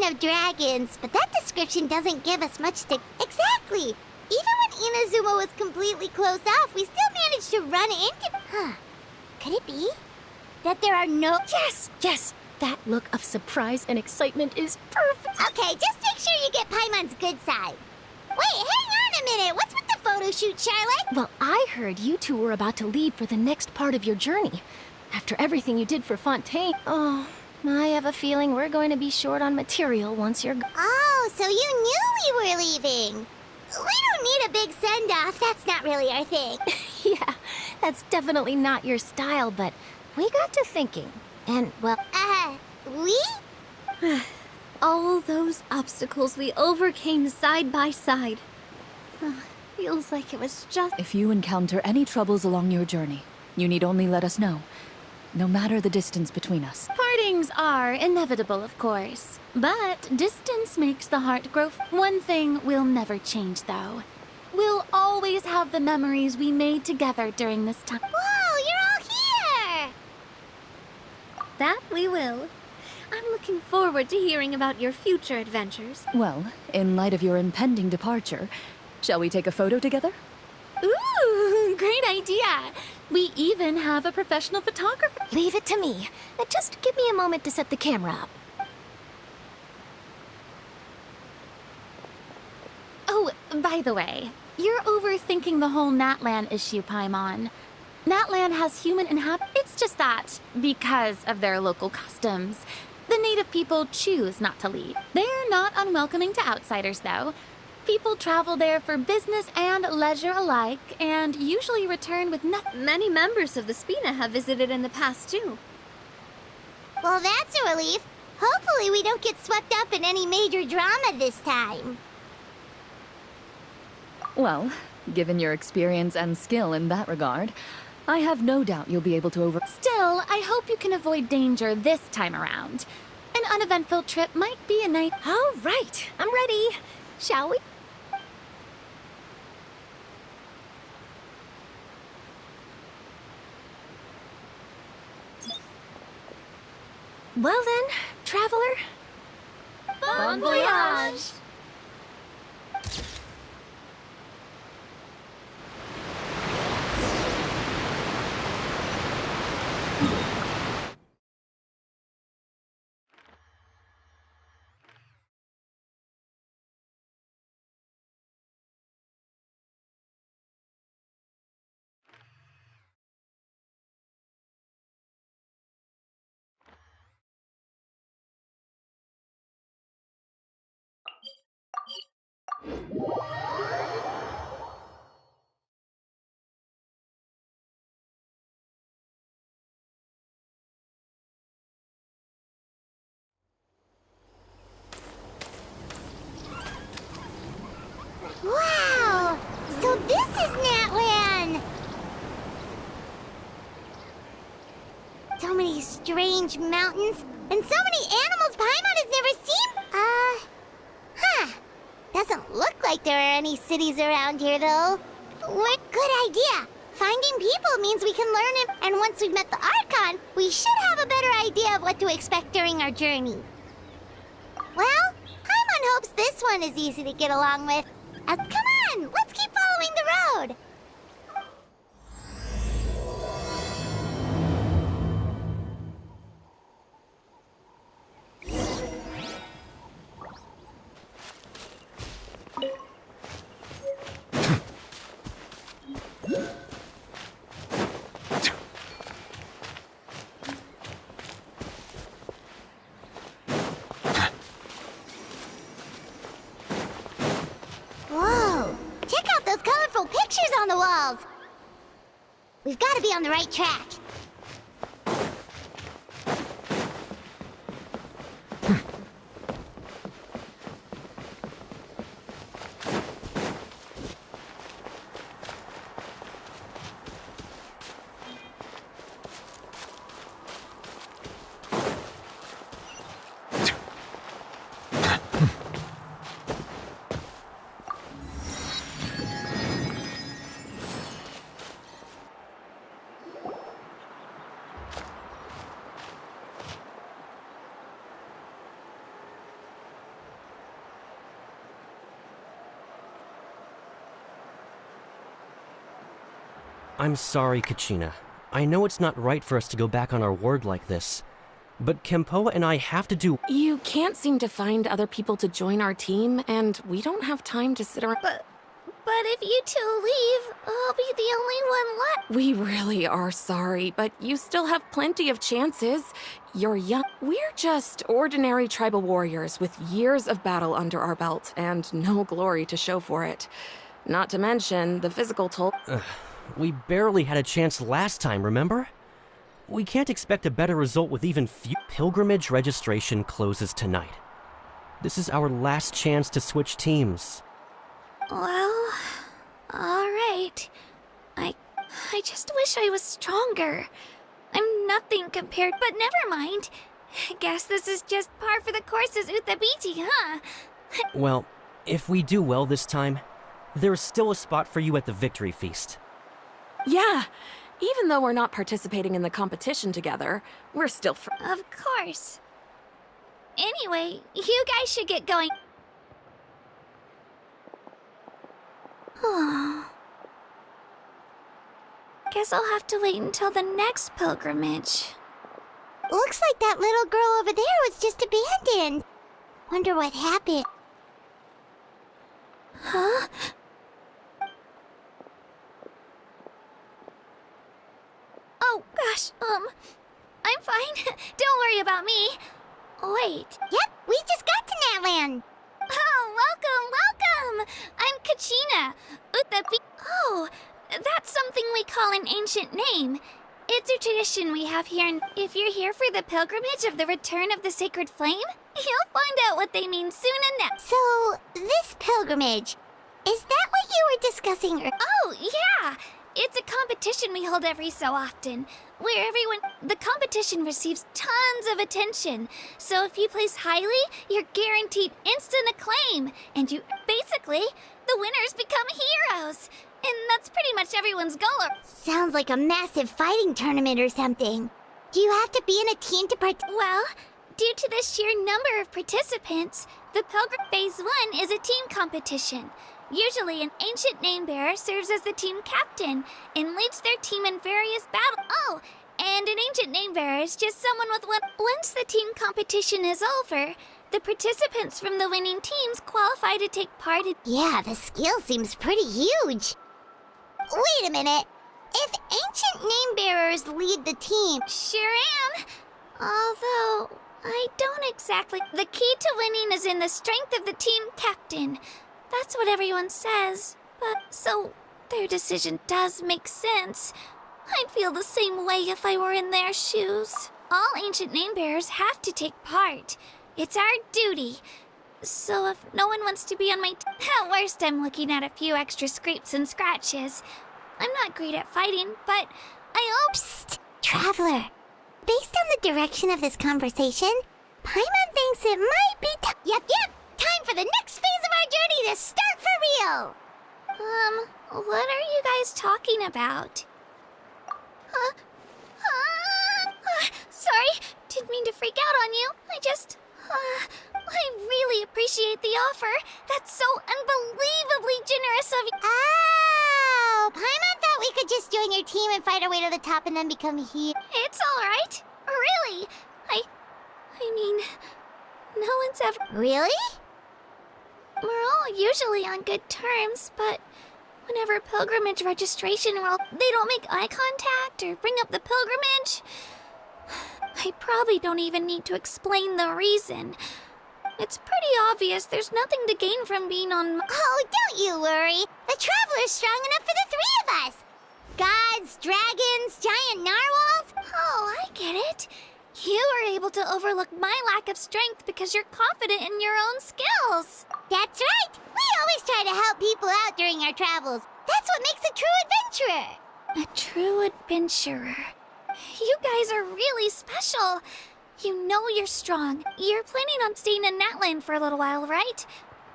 of dragons, but that description doesn't give us much to... Exactly! Even when Inazuma was completely closed off, we still managed to run into... Huh. Could it be that there are no... Yes! Yes! That look of surprise and excitement is perfect! Okay, just make sure you get Paimon's good side. Wait, hang on a minute! What's with the photo shoot, Charlotte? Well, I heard you two were about to leave for the next part of your journey. After everything you did for Fontaine... Oh, I have a feeling we're going to be short on material once you're... Oh, so you knew we were leaving. We don't need a big send-off. That's not really our thing. Yeah, that's definitely not your style, but we got to thinking. And, well... We? All those obstacles we overcame side by side. Feels like it was just... If you encounter any troubles along your journey, you need only let us know. No matter the distance between us. Partings are inevitable, of course. But distance makes the heart grow. One thing will never change, though. We'll always have the memories we made together during this time. Whoa, you're all here! That we will. I'm looking forward to hearing about your future adventures. Well, in light of your impending departure, shall we take a photo together? Ooh, great idea! We even have a professional photographer. Leave it to me. Just give me a moment to set the camera up. Oh, by the way, you're overthinking the whole Natlan issue, Paimon. Natlan has human It's just that, because of their local customs, the native people choose not to leave. They're not unwelcoming to outsiders, though. People travel there for business and leisure alike, and usually return with nothing. Many members of the Spina have visited in the past, too. Well, that's a relief. Hopefully we don't get swept up in any major drama this time. Well, given your experience and skill in that regard, I have no doubt you'll be able to Still, I hope you can avoid danger this time around. An uneventful trip might be a night. All right, I'm ready. Shall we? Well then, traveler. Bon voyage! Wow! So this is Natlan! So many strange mountains, and so many animals Paimon has never seen? Doesn't look like there are any cities around here, though. Good idea! Finding people means we can learn it, and once we've met the Archon, we should have a better idea of what to expect during our journey. Well, Paimon hopes this one is easy to get along with. Come on, let's keep following the road. Pictures on the walls! We've got to be on the right track. I'm sorry, Kachina. I know it's not right for us to go back on our word like this, but Kempoa and I have to do— You can't seem to find other people to join our team, and we don't have time to sit around. But if you two leave, I'll be the only one left. We really are sorry, but you still have plenty of chances. You're young. We're just ordinary tribal warriors with years of battle under our belt and no glory to show for it. Not to mention the physical toll. We barely had a chance last time, remember? We can't expect a better result with even few— Pilgrimage registration closes tonight. This is our last chance to switch teams. Well, alright. I just wish I was stronger. I'm nothing compared, but never mind. Guess this is just par for the course as Uthabiti, huh? Well, if we do well this time, there is still a spot for you at the victory feast. Yeah, even though we're not participating in the competition together, we're still Of course. Anyway, you guys should get going. Guess I'll have to wait until the next pilgrimage. Looks like that little girl over there was just abandoned. Wonder what happened. Huh? Oh, gosh, I'm fine. Don't worry about me. Wait. Yep, we just got to Natland. Oh, welcome! I'm Kachina. Oh, that's something we call an ancient name. It's a tradition we have here, and if you're here for the pilgrimage of the return of the sacred flame, you'll find out what they mean soon enough. So, this pilgrimage, is that what you were discussing? Oh, yeah! It's a competition we hold every so often, where the competition receives tons of attention. So if you place highly, you're guaranteed instant acclaim. And basically, the winners become heroes. And that's pretty much everyone's goal. Sounds like a massive fighting tournament or something. Do you have to be in a team to Well, due to the sheer number of participants, the Pilgrim Phase 1 is a team competition. Usually, an ancient name-bearer serves as the team captain and leads their team in various battles. Oh, and an ancient name-bearer is just someone with one. Once the team competition is over, the participants from the winning teams qualify to take part in. Yeah, the skill seems pretty huge. Wait a minute. If ancient name-bearers lead the team... Sure am. Although, I don't exactly. The key to winning is in the strength of the team captain. That's what everyone says, but so their decision does make sense. I'd feel the same way if I were in their shoes. All ancient name-bearers have to take part. It's our duty. So if no one wants to be on my at worst, I'm looking at a few extra scrapes and scratches. I'm not great at fighting, but I hope... Psst, Traveler. Based on the direction of this conversation, Paimon thinks it might be Yep. Time for the next phase of our journey to start for real! What are you guys talking about? Sorry, didn't mean to freak out on you. I really appreciate the offer. That's so unbelievably generous of you. Oh, Paimon thought we could just join your team and fight our way to the top and then become here. It's alright. Really. I mean, no one's ever... Really? We're all usually on good terms, but whenever pilgrimage registration they don't make eye contact or bring up the pilgrimage. I probably don't even need to explain the reason. It's pretty obvious there's nothing to gain from being on... Oh, don't you worry. The Traveler's strong enough for the three of us. Gods, dragons, giant narwhals. Oh, I get it. You are able to overlook my lack of strength because you're confident in your own skills. That's right. We always try to help people out during our travels. That's what makes a true adventurer. A true adventurer. You guys are really special. You know you're strong. You're planning on staying in Natland for a little while, right?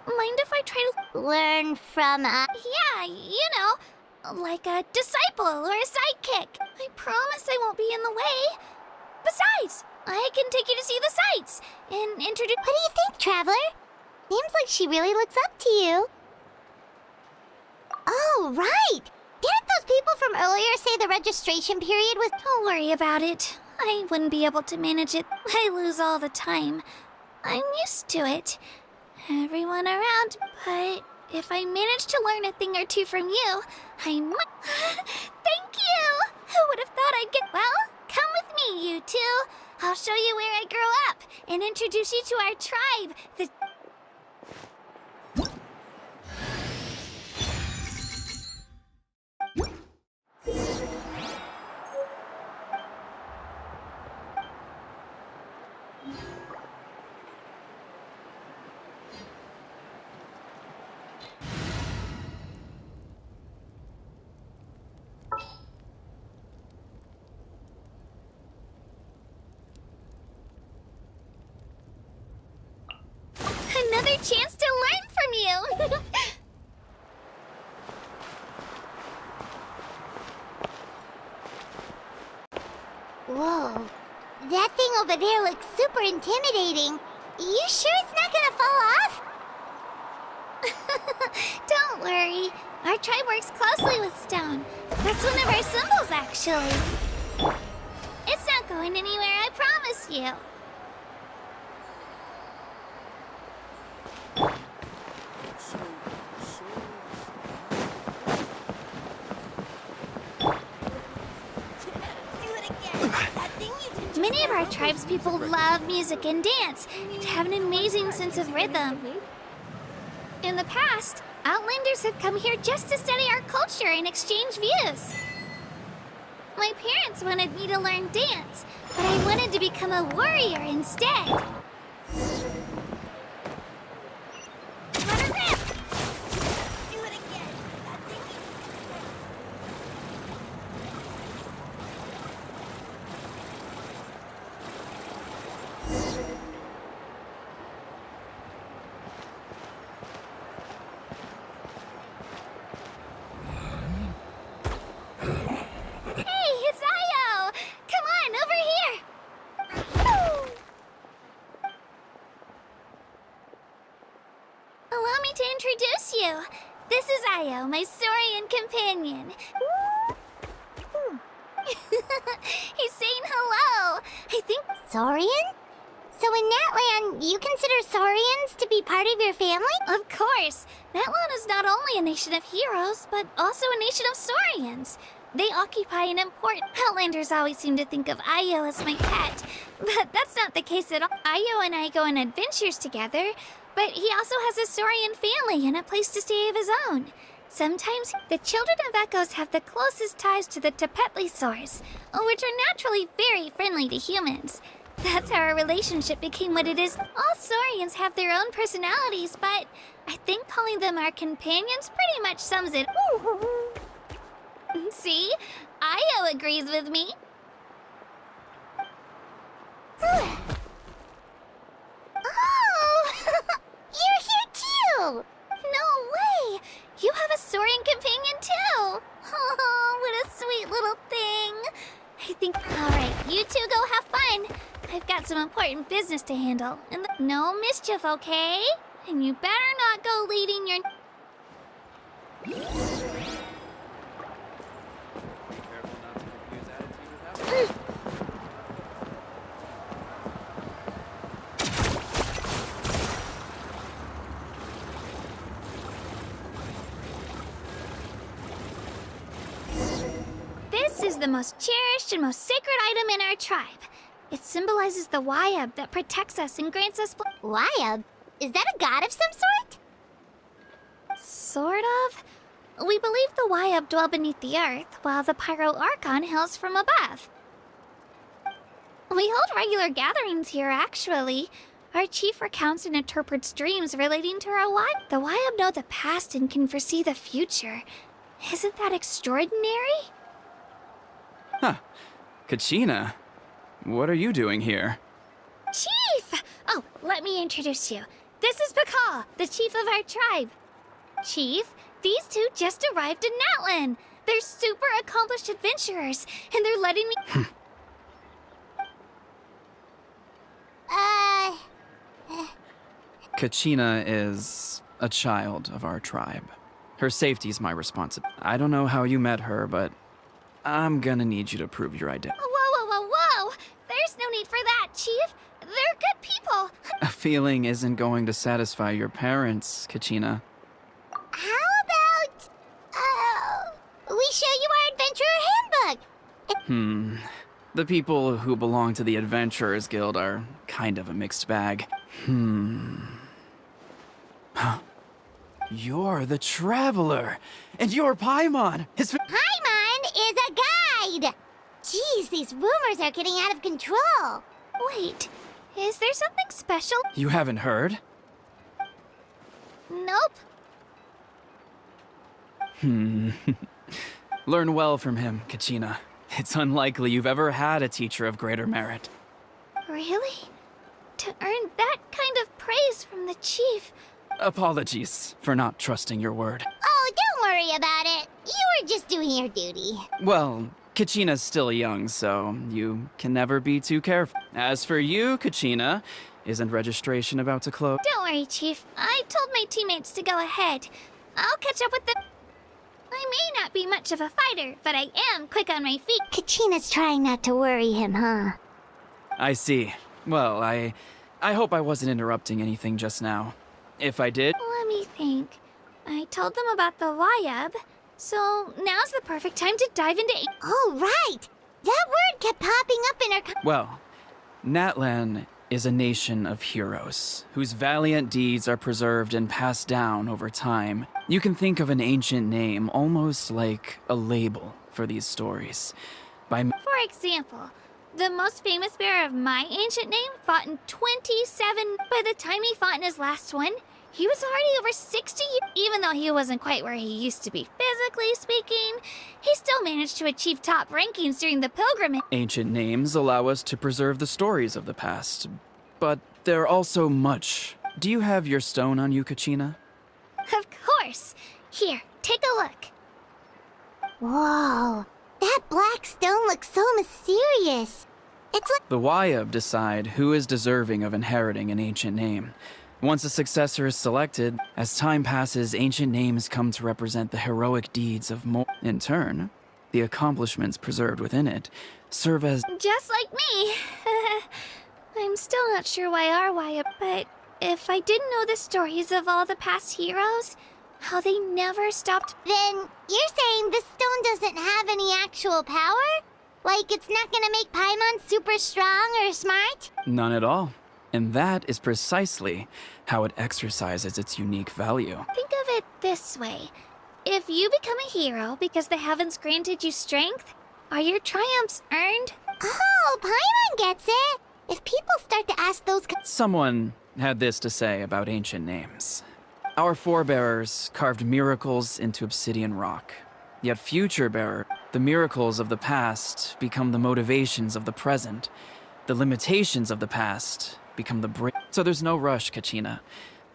Mind if I try to... Learn from us? Yeah, you know, like a disciple or a sidekick. I promise I won't be in the way. Besides, I can take you to see the sights and introduce... What do you think, Traveler? Seems like she really looks up to you. Oh, right. Didn't those people people from earlier say the registration period was... Don't worry about it. I wouldn't be able to manage it. I lose all the time. I'm used to it. Everyone around, but if I manage to learn a thing or two from you, I might... Thank you! Who would have thought I'd get... Well, come with me, you two. I'll show you where I grew up and introduce you to our tribe, the... Another chance to learn from you! Whoa. That thing over there looks super intimidating. You sure it's not gonna fall off? Don't worry. Our tribe works closely with stone. That's one of our symbols, actually. It's not going anywhere, I promise you. Many of our tribe's people love music and dance and have an amazing sense of rhythm. In the past, Outlanders have come here just to study our culture and exchange views. My parents wanted me to learn dance, but I wanted to become a warrior instead. To introduce you. This is Io, my Saurian companion. He's saying hello. I think... Saurian? So in Natlan, you consider Saurians to be part of your family? Of course. Natlan is not only a nation of heroes, but also a nation of Saurians. They occupy an important... Outlanders always seem to think of Io as my pet, but that's not the case at all. Io and I go on adventures together, but he also has a Saurian family and a place to stay of his own. Sometimes, the children of Echoes have the closest ties to the Tepetlisaurs, which are naturally very friendly to humans. That's how our relationship became what it is. All Saurians have their own personalities, but I think calling them our companions pretty much sums it. See? Io agrees with me. Oh! You're here too! No way! You have a Saurian companion too! Oh, what a sweet little thing! I think... Alright, you two go have fun. I've got some important business to handle. And no mischief, okay? And you better not go leading your... This is the most cherished and most sacred item in our tribe. It symbolizes the Wayab that protects us and grants us... Wayab? Is that a god of some sort? Sort of. We believe the Wayab dwell beneath the earth, while the Pyro Archon hails from above. We hold regular gatherings here, actually. Our chief recounts and interprets dreams relating to our Wayab. The Wayab know the past and can foresee the future. Isn't that extraordinary? Huh. Kachina, what are you doing here? Chief! Oh, let me introduce you. This is Pakal, the chief of our tribe. Chief, these two just arrived in Natlan. They're super accomplished adventurers, and they're letting me... Kachina is a child of our tribe. Her safety's my responsibility. I don't know how you met her, but I'm gonna need you to prove your identity. Whoa, whoa, whoa, whoa! There's no need for that, Chief. They're good people. A feeling isn't going to satisfy your parents, Kachina. How about, we show you our adventurer handbook? The people who belong to the Adventurers Guild are kind of a mixed bag. You're the Traveler, and you're Paimon. Paimon is a guide! Jeez, these rumors are getting out of control. Wait, is there something special? You haven't heard? Nope. Learn well from him, Kachina. It's unlikely you've ever had a teacher of greater merit. Really? To earn that kind of praise from the Chief. Apologies for not trusting your word. Oh, don't worry about it. You were just doing your duty. Well, Kachina's still young, so you can never be too careful. As for you, Kachina, isn't registration about to close? Don't worry, Chief. I told my teammates to go ahead. I'll catch up with them. I may not be much of a fighter, but I am quick on my feet. Kachina's trying not to worry him, huh? I see. Well, I hope I wasn't interrupting anything just now. If I did... Let me think. I told them about the Wayab, so now's the perfect time to dive into... Oh, right! That word kept popping up in our... Well, Natlan is a nation of heroes, whose valiant deeds are preserved and passed down over time. You can think of an ancient name almost like a label for these stories. For example, the most famous bearer of my ancient name fought in 27... By the time he fought in his last one, he was already over 60 years. Even though he wasn't quite where he used to be physically speaking, he still managed to achieve top rankings during the pilgrimage. Ancient names allow us to preserve the stories of the past, but they're also much. Do you have your stone on you, Kachina? Of course. Here, take a look. Whoa, that black stone looks so mysterious. It's like... The Wayab decide who is deserving of inheriting an ancient name. Once a successor is selected, as time passes, ancient names come to represent the heroic deeds of more. In turn, the accomplishments preserved within it serve as... Just like me. I'm still not sure why our Wayab, but if I didn't know the stories of all the past heroes, how they never stopped... Then you're saying this stone doesn't have any actual power? Like it's not gonna make Paimon super strong or smart? None at all. And that is precisely how it exercises its unique value. Think of it this way. If you become a hero because the heavens granted you strength, are your triumphs earned? Oh, Paimon gets it! If people start to ask those... Someone had this to say about ancient names. Our forebears carved miracles into obsidian rock. Yet future bearer, the miracles of the past become the motivations of the present. The limitations of the past become the So there's no rush, Kachina.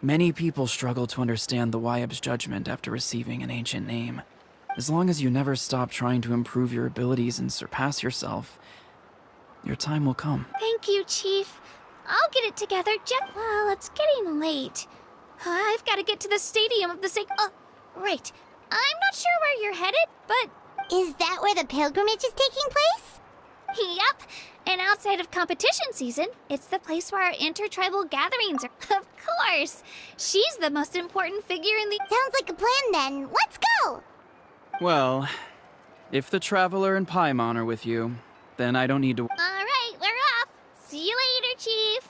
Many people struggle to understand the Wayab's judgment after receiving an ancient name. As long as you never stop trying to improve your abilities and surpass yourself, your time will come. Thank you, Chief. I'll get it together, Well, it's getting late. I've got to get to the stadium of the right. I'm not sure where you're headed, but... Is that where the pilgrimage is taking place? Yep. And outside of competition season, it's the place where our intertribal gatherings are. Of course. She's the most important figure in the... Sounds like a plan then. Let's go! Well, if the Traveler and Paimon are with you, then I don't need to... All right, we're off. See you later, Chief.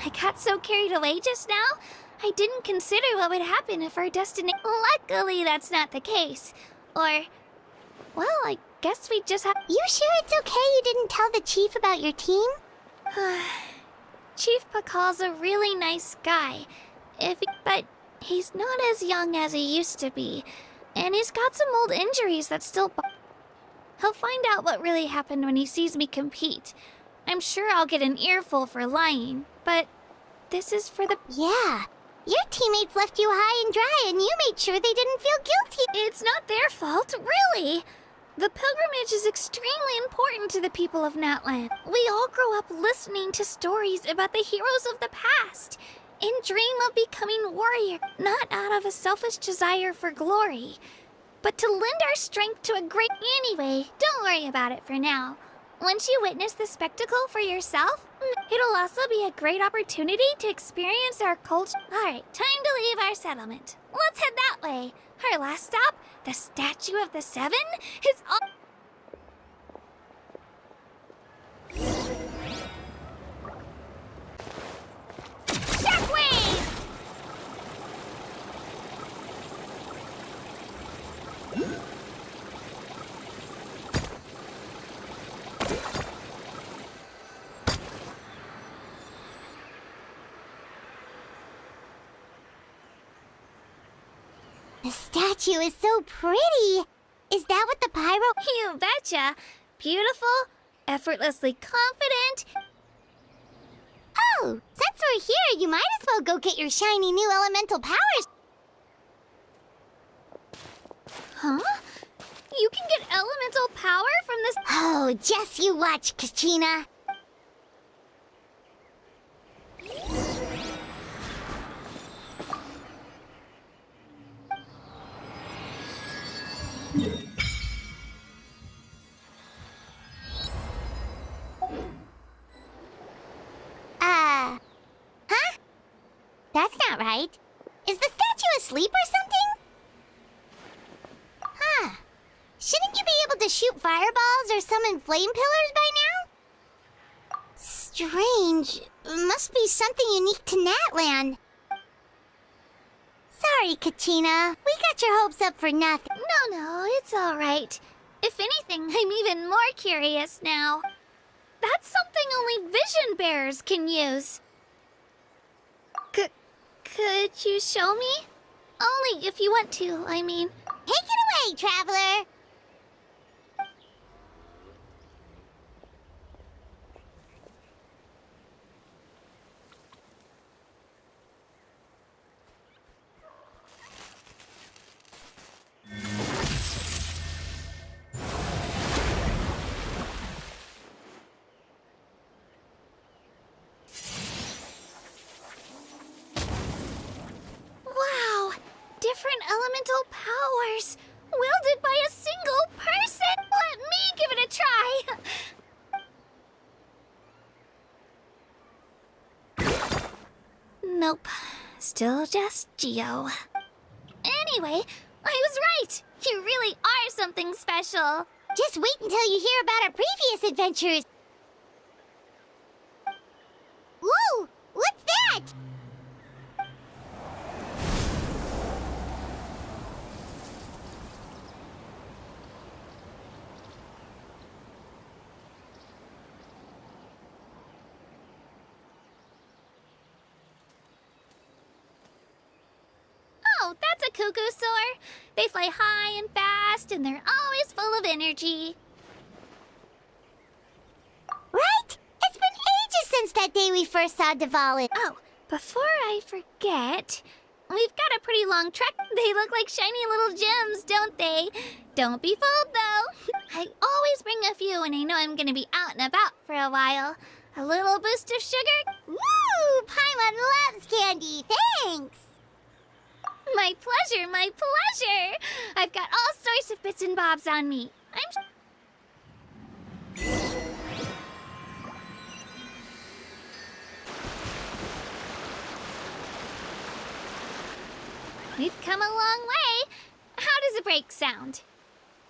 I got so carried away just now, I didn't consider what would happen if our destiny... Luckily, that's not the case. Or... Well, I guess we just have... You sure it's okay you didn't tell the Chief about your team? Chief Pakal's a really nice guy. But he's not as young as he used to be. And he's got some old injuries that still... He'll find out what really happened when he sees me compete. I'm sure I'll get an earful for lying, but this is for the... Yeah. Your teammates left you high and dry and you made sure they didn't feel guilty. It's not their fault, really. The pilgrimage is extremely important to the people of Natland. We all grow up listening to stories about the heroes of the past and dream of becoming warrior, not out of a selfish desire for glory, but to lend our strength to a great... Anyway, don't worry about it for now. Once you witness the spectacle for yourself, it'll also be a great opportunity to experience our culture. Alright, time to leave our settlement. Let's head that way. Our last stop, the Statue of the Seven, is all... Shockwave! The statue is so pretty. Is that what the pyro... You betcha. Beautiful, effortlessly confident. Oh, since we're here, you might as well go get your shiny new elemental powers. Huh? You can get elemental power from this... Oh, just you watch, Kachina. Huh? That's not right. Is the statue asleep or something? Huh. Shouldn't you be able to shoot fireballs or summon flame pillars by now? Strange. Must be something unique to Natland. Sorry, Kachina. We got your hopes up for nothing. No, it's all right. If anything, I'm even more curious now. That's something only vision bearers can use. Could you show me? Only if you want to, I mean. Take it away, traveler. Wow! Different elemental powers, wielded by a single person! Let me give it a try! Nope. Still just Geo. Anyway, I was right! You really are something special! Just wait until you hear about our previous adventures. Whoa! What's that? Oh, that's a cuckoo soar. They fly high and fast, and they're always full of energy. Right? It's been ages since that day we first saw Dvalin. Oh, before I forget, we've got a pretty long trek. They look like shiny little gems, don't they? Don't be fooled, though. I always bring a few when I know I'm gonna be out and about for a while. A little boost of sugar? Woo! Paimon loves candy. Thanks. My pleasure, my pleasure! I've got all sorts of bits and bobs on me. We've come a long way. How does a break sound?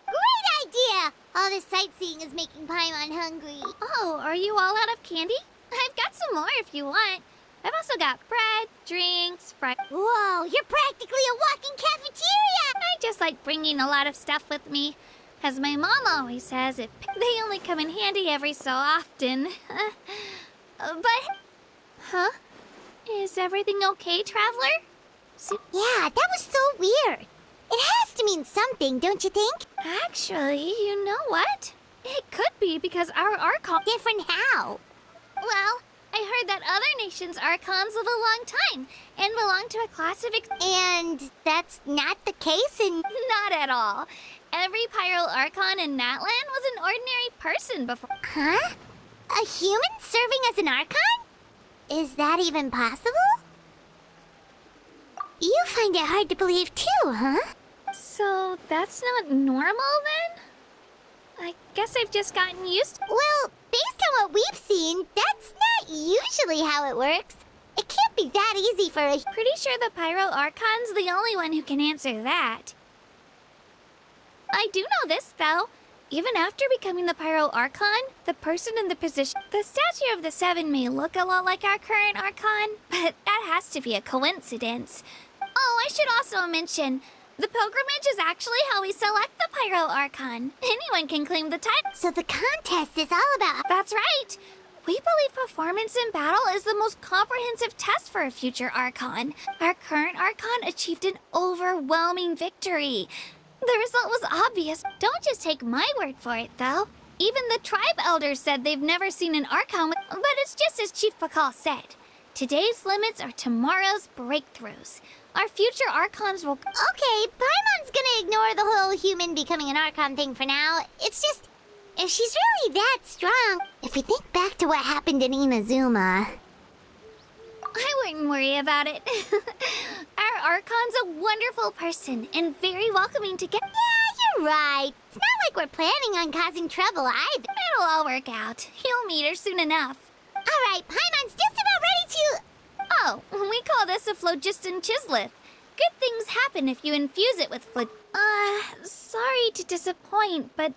Great idea! All this sightseeing is making Paimon hungry. Oh, are you all out of candy? I've got some more if you want. I've also got bread, drinks, Whoa, you're practically a walking cafeteria! I just like bringing a lot of stuff with me. As my mom always says, they only come in handy every so often. Huh? Is everything okay, traveler? Yeah, that was so weird. It has to mean something, don't you think? Actually, you know what? It could be because our Archon... Different how? Well, I heard that other nations' Archons live a long time and belong to a class of... And that's not the case in... Not at all. every Pyro Archon in Natlan was an ordinary person before. Huh? A human serving as an Archon? Is that even possible? You find it hard to believe too, huh? So that's not normal then? I guess I've just gotten used to. Well, based on what we've seen, that's not usually how it works. It can't be that easy for a... Pretty sure the Pyro Archon's the only one who can answer that. I do know this, though. Even after becoming the Pyro Archon, the person in the position... The statue of the Seven may look a lot like our current Archon, but that has to be a coincidence. Oh, I should also mention, the pilgrimage is actually how we select the Pyro Archon. Anyone can claim the title. So the contest is all about... That's right. We believe performance in battle is the most comprehensive test for a future Archon. Our current Archon achieved an overwhelming victory. The result was obvious. Don't just take my word for it, though. Even the tribe elders said they've never seen an Archon, but it's just as Chief Pakal said. Today's limits are tomorrow's breakthroughs. Our future Archons will... Okay, Paimon's gonna ignore the whole human becoming an Archon thing for now. It's just... If she's really that strong... If we think back to what happened in Inazuma... I wouldn't worry about it. Our Archon's a wonderful person and very welcoming to get... Yeah, you're right. It's not like we're planning on causing trouble either. It'll all work out. You'll meet her soon enough. All right, Paimon's just about ready to... Oh, we call this a phlogiston chisleth. Good things happen if you infuse it with sorry to disappoint, but...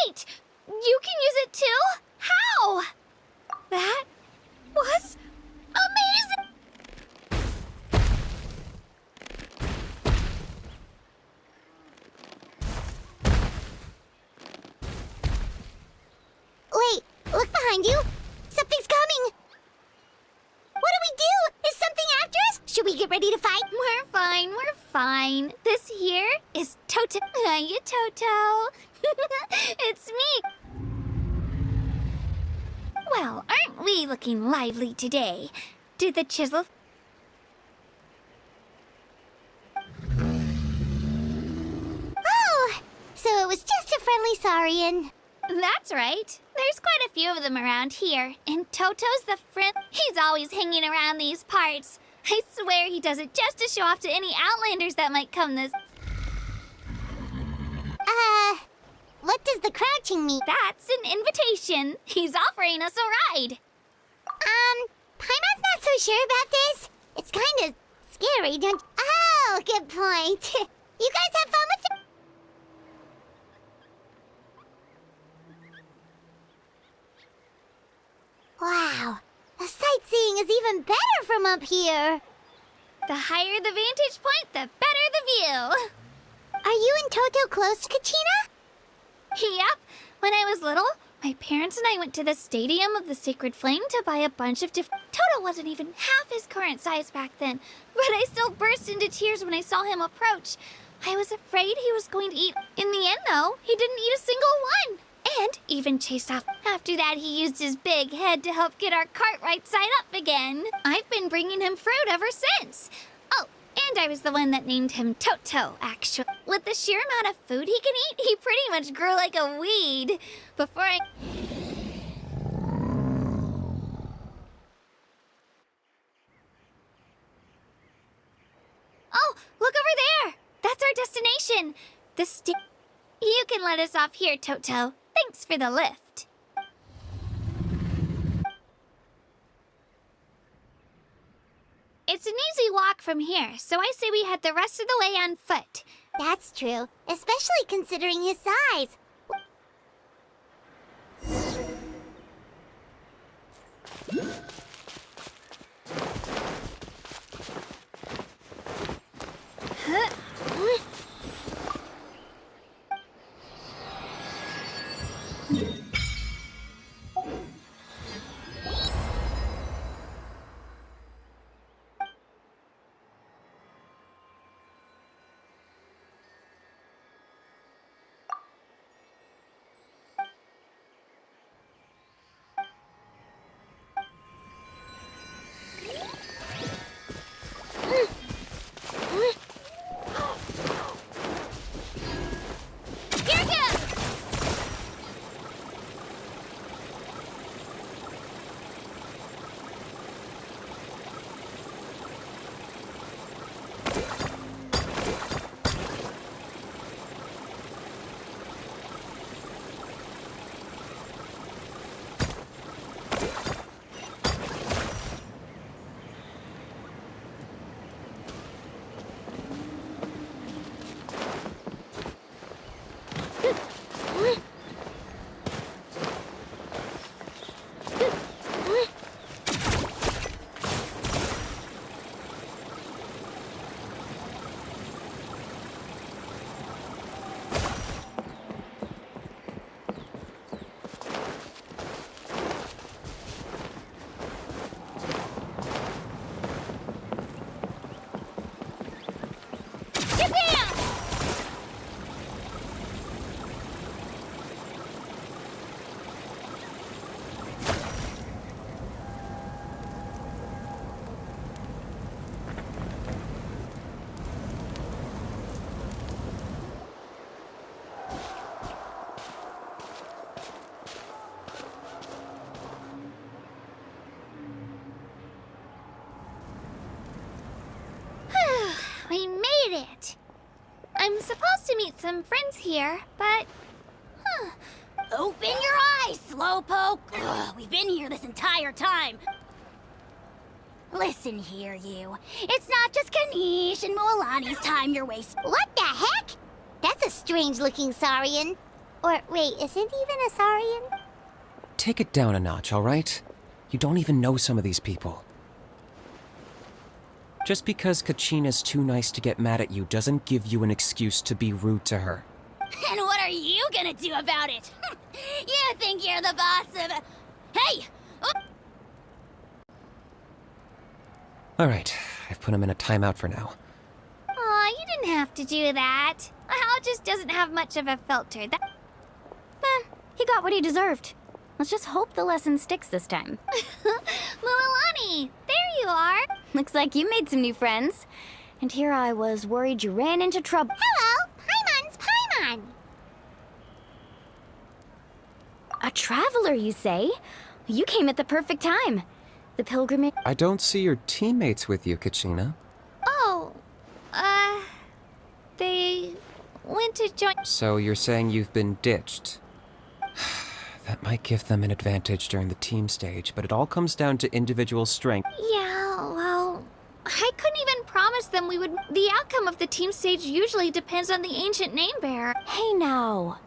Wait! You can use it too? How? That was amazing! Wait, look behind you. Something's coming. What do we do? Is something after us? Should we get ready to fight? We're fine. This here is Toto. Hiya, Toto. It's me. Well, aren't we looking lively today? Did the chisel... Oh, so it was just a friendly saurian. That's right. There's quite a few of them around here, and Toto's the friend. He's always hanging around these parts. I swear he does it just to show off to any Outlanders that might come this... What does the crouching mean? That's an invitation. He's offering us a ride. Paimon's not so sure about this. It's kind of scary, don't... Oh, good point. You guys have fun with it? Wow, the sightseeing is even better from up here. The higher the vantage point, the better the view. Are you and Toto close to Kachina? Yep. When I was little, my parents and I went to the Stadium of the Sacred Flame to buy a bunch of different... Toto wasn't even half his current size back then, but I still burst into tears when I saw him approach. I was afraid he was going to eat. In the end, though, he didn't eat a single one. And even chased off. After that, he used his big head to help get our cart right side up again. I've been bringing him fruit ever since. Oh, and I was the one that named him Toto, actually. With the sheer amount of food he can eat, he pretty much grew like a weed. Before I... Oh, look over there! That's our destination! You can let us off here, Toto. Thanks for the lift. It's an easy walk from here, so I say we head the rest of the way on foot. That's true, especially considering his size. meet some friends here, but... Open your eyes, Slowpoke! Ugh, we've been here this entire time. Listen here, you. It's not just Kanish and Moalani's time you're wasting. What the heck? That's a strange-looking Saurian. Or, wait, is it even a Saurian? Take it down a notch, all right? You don't even know some of these people. Just because Kachina's too nice to get mad at you doesn't give you an excuse to be rude to her. And what are you gonna do about it? You think you're the boss of... Hey! Oh. All right, I've put him in a timeout for now. Aw, you didn't have to do that. Hal just doesn't have much of a filter. He got what he deserved. Let's just hope the lesson sticks this time. Moalani, there you are. Looks like you made some new friends. And here I was worried you ran into trouble. Hello! Paimon's Paimon! A traveler, you say? You came at the perfect time. The pilgrimage... I don't see your teammates with you, Kachina. Oh, they went to join... So you're saying you've been ditched? That might give them an advantage during the team stage, but it all comes down to individual strength. Yeah, well, I couldn't even promise them we would... The outcome of the team stage usually depends on the ancient name bearer. Hey now.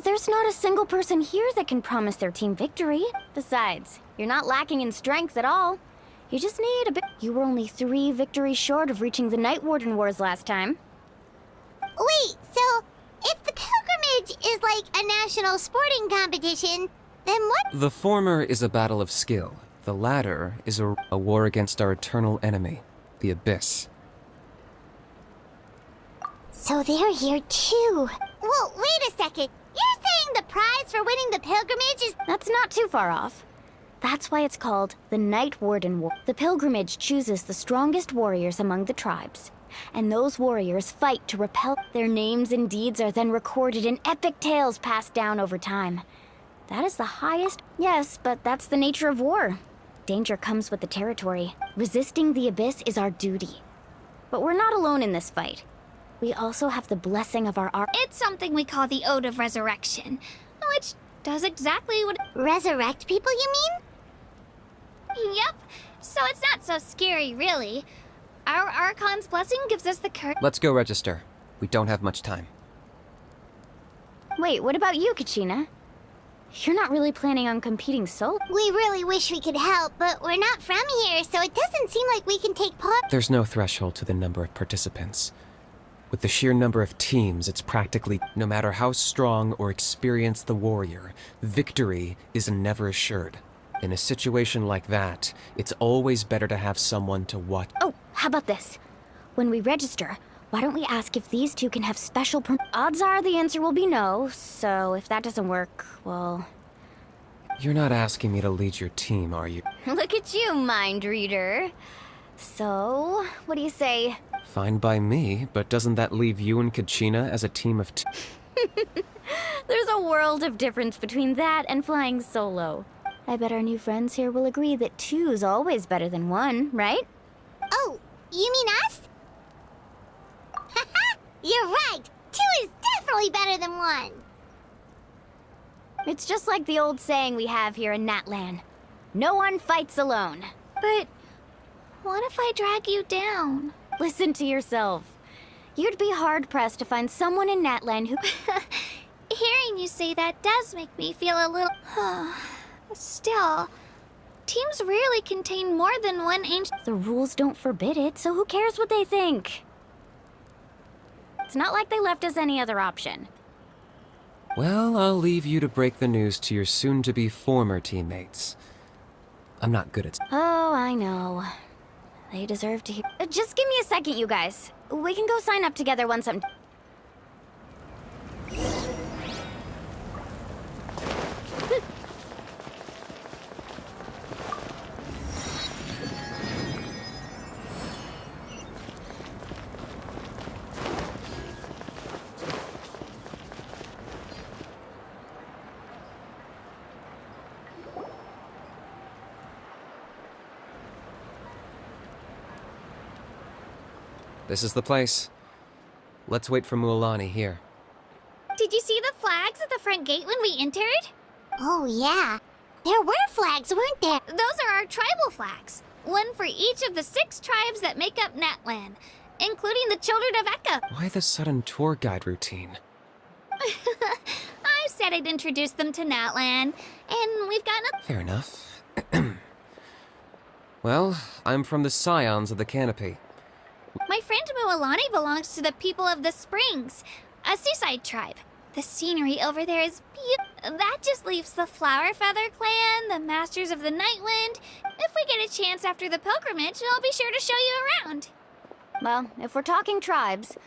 There's not a single person here that can promise their team victory. Besides, you're not lacking in strength at all. You just need a bit... You were only 3 victories short of reaching the Night Warden Wars last time. Wait, so if the pilgrimage is like a national sporting competition, then what? The former is a battle of skill. The latter is a war against our eternal enemy, the Abyss. So they're here too. Well, wait a second. You're saying the prize for winning the pilgrimage is... That's not too far off. That's why it's called the Night Warden War. The pilgrimage chooses the strongest warriors among the tribes. And those warriors fight to repel. Their names and deeds are then recorded in epic tales passed down over time. That is the highest... Yes, but that's the nature of war. Danger comes with the territory. Resisting the Abyss is our duty. But we're not alone in this fight. We also have the blessing of our art. It's something we call the Ode of Resurrection, which does exactly what... Resurrect people, you mean? Yep, so it's not so scary, really. Our Archon's blessing gives us the courage... Let's go register. We don't have much time. Wait, what about you, Kachina? You're not really planning on competing solo? We really wish we could help, but we're not from here, so it doesn't seem like we can take part. There's no threshold to the number of participants. With the sheer number of teams, it's practically... No matter how strong or experienced the warrior, victory is never assured. In a situation like that, it's always better to have someone to watch. Oh, how about this? When we register, why don't we ask if these two can have special Odds are the answer will be no, so if that doesn't work, well... You're not asking me to lead your team, are you? Look at you, mind reader. So, what do you say? Fine by me, but doesn't that leave you and Kachina as a team of There's a world of difference between that and flying solo. I bet our new friends here will agree that 2's always better than 1, right? Oh, you mean us? Haha, you're right. 2 is definitely better than 1. It's just like the old saying we have here in Natlan. No one fights alone. But what if I drag you down? Listen to yourself. You'd be hard-pressed to find someone in Natlan who... Hearing you say that does make me feel a little... Still, teams rarely contain more than one ancient... The rules don't forbid it, so who cares what they think? It's not like they left us any other option. Well, I'll leave you to break the news to your soon-to-be former teammates. I'm not good at... Oh, I know. They deserve to hear... Just give me a second, you guys. We can go sign up together once I'm... This is the place. Let's wait for Mualani here. Did you see the flags at the front gate when we entered? Oh, yeah. There were flags, weren't there? Those are our tribal flags. One for each of the 6 tribes that make up Natlan, including the Children of Echo. Why the sudden tour guide routine? I said I'd introduce them to Natlan, and we've gotten a... Fair enough. Well, I'm from the Scions of the Canopy. My friend Mualani belongs to the people of the Springs, a seaside tribe. The scenery over there is beautiful. That just leaves the Flower Feather Clan, the Masters of the Nightwind. If we get a chance after the pilgrimage, I'll be sure to show you around. Well, if we're talking tribes,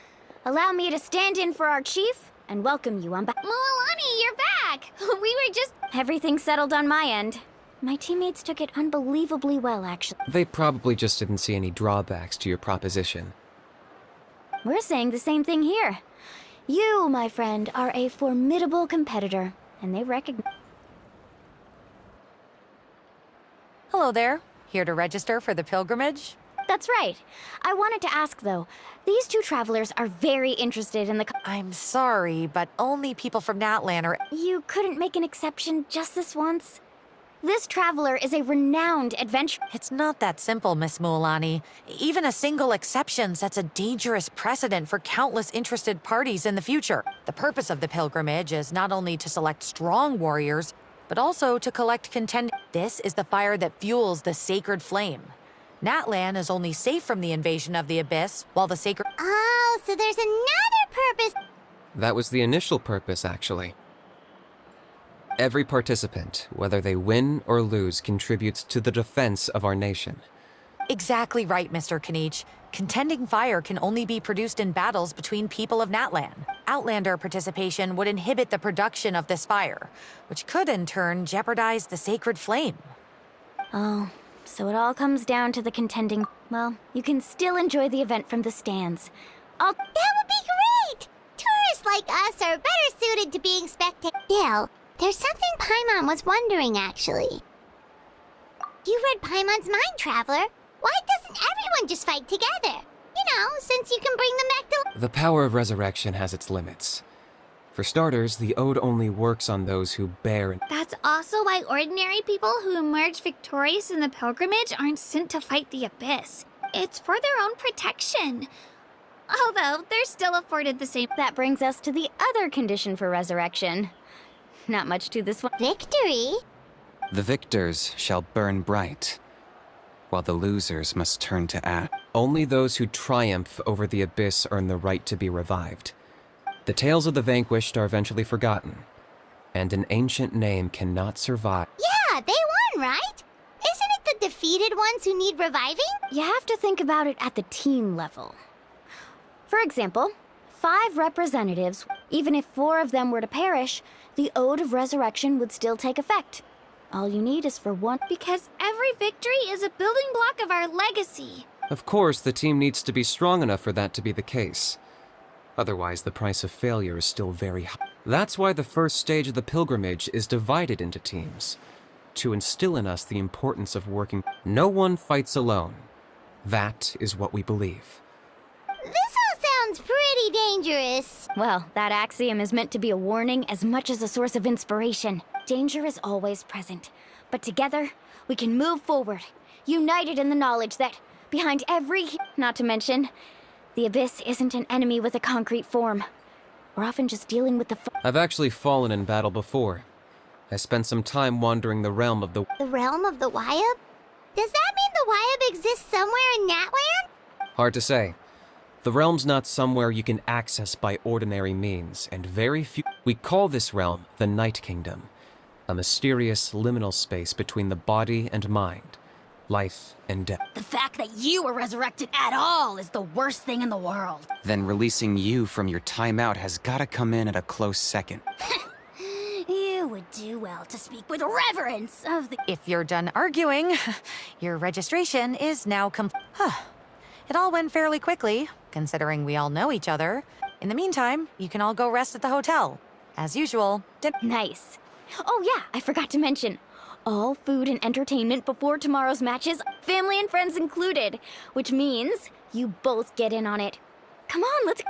allow me to stand in for our chief and welcome you on back. Mualani, you're back! We were just... Everything's settled on my end. My teammates took it unbelievably well, actually. They probably just didn't see any drawbacks to your proposition. We're saying the same thing here. You, my friend, are a formidable competitor, and they recognize... Hello there. Here to register for the pilgrimage? That's right. I wanted to ask, though. These 2 travelers are very interested in the... I'm sorry, but only people from Natlan are... You couldn't make an exception just this once? This traveler is a renowned adventurer. It's not that simple, Miss Mualani. Even a single exception sets a dangerous precedent for countless interested parties in the future. The purpose of the pilgrimage is not only to select strong warriors, but also to collect contend. This is the fire that fuels the sacred flame. Natlan is only safe from the invasion of the Abyss, while the sacred... Oh, so there's another purpose. That was the initial purpose, actually. Every participant, whether they win or lose, contributes to the defense of our nation. Exactly right, Mr. Kanich. Contending fire can only be produced in battles between people of Natlan. Outlander participation would inhibit the production of this fire, which could in turn jeopardize the sacred flame. Oh, so it all comes down to the contending... Well, you can still enjoy the event from the stands. That would be great! Tourists like us are better suited to being spectators. Still, there's something Paimon was wondering, actually. You read Paimon's mind, Traveler. Why doesn't everyone just fight together? You know, since you can bring them back to... The power of resurrection has its limits. For starters, the ode only works on those who bear... That's also why ordinary people who emerge victorious in the pilgrimage aren't sent to fight the Abyss. It's for their own protection. Although, they're still afforded the same... That brings us to the other condition for resurrection. Not much to this one. Victory? The victors shall burn bright, while the losers must turn to ash. Only those who triumph over the Abyss earn the right to be revived. The tales of the vanquished are eventually forgotten, and an ancient name cannot survive. Yeah, they won, right? Isn't it the defeated ones who need reviving? You have to think about it at the team level. For example, 5 representatives, even if 4 of them were to perish, the Ode of Resurrection would still take effect. All you need is for one... Because every victory is a building block of our legacy. Of course, the team needs to be strong enough for that to be the case. Otherwise, the price of failure is still very high. That's why the first stage of the pilgrimage is divided into teams, to instill in us the importance of working. No one fights alone. That is what we believe. This all sounds pretty dangerous. Well, that axiom is meant to be a warning as much as a source of inspiration. Danger is always present, but together, we can move forward, united in the knowledge that behind every... Not to mention, the Abyss isn't an enemy with a concrete form. We're often just dealing with the... I've actually fallen in battle before. I spent some time wandering the realm of the... The realm of the Wyab? Does that mean the Wyab exists somewhere in Natlan? Hard to say. The realm's not somewhere you can access by ordinary means, and very few... We call this realm the Night Kingdom, a mysterious liminal space between the body and mind, life and death. The fact that you were resurrected at all is the worst thing in the world. Then releasing you from your timeout has gotta come in at a close second. You would do well to speak with reverence of the... If you're done arguing, your registration is now complete. It all went fairly quickly, considering we all know each other. In the meantime, you can all go rest at the hotel. As usual, Nice. Oh yeah, I forgot to mention. All food and entertainment before tomorrow's matches, family and friends included. Which means you both get in on it. Come on, let's...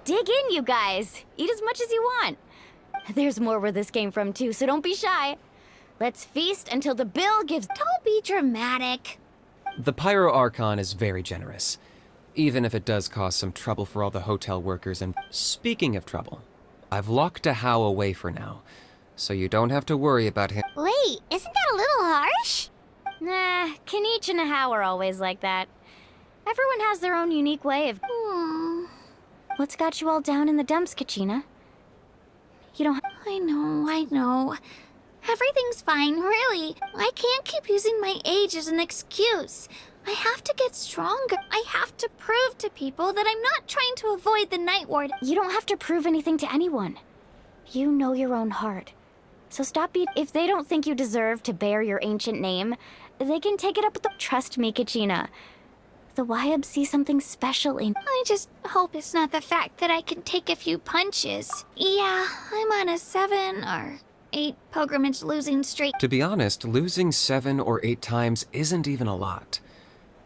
Dig in, you guys. Eat as much as you want. There's more where this came from, too, so don't be shy. Let's feast until the bill gives. Don't be dramatic. The Pyro Archon is very generous, even if it does cause some trouble for all the hotel workers. And speaking of trouble, I've locked a How away for now, so you don't have to worry about him. Wait, isn't that a little harsh? Nah, Kanich and How are always like that. Everyone has their own unique way of... What's got you all down in the dumps, Kachina? You don't... I know. Everything's fine, really. I can't keep using my age as an excuse. I have to get stronger. I have to prove to people that I'm not trying to avoid the Night Ward. You don't have to prove anything to anyone. You know your own heart. So stop being... If they don't think you deserve to bear your ancient name, they can take it up with the... Trust me, Kachina. The Wyab see something special in... I just hope it's not the fact that I can take a few punches. Yeah, I'm on a 7 or 8 pilgrimage losing streak. To be honest, losing 7 or 8 times isn't even a lot.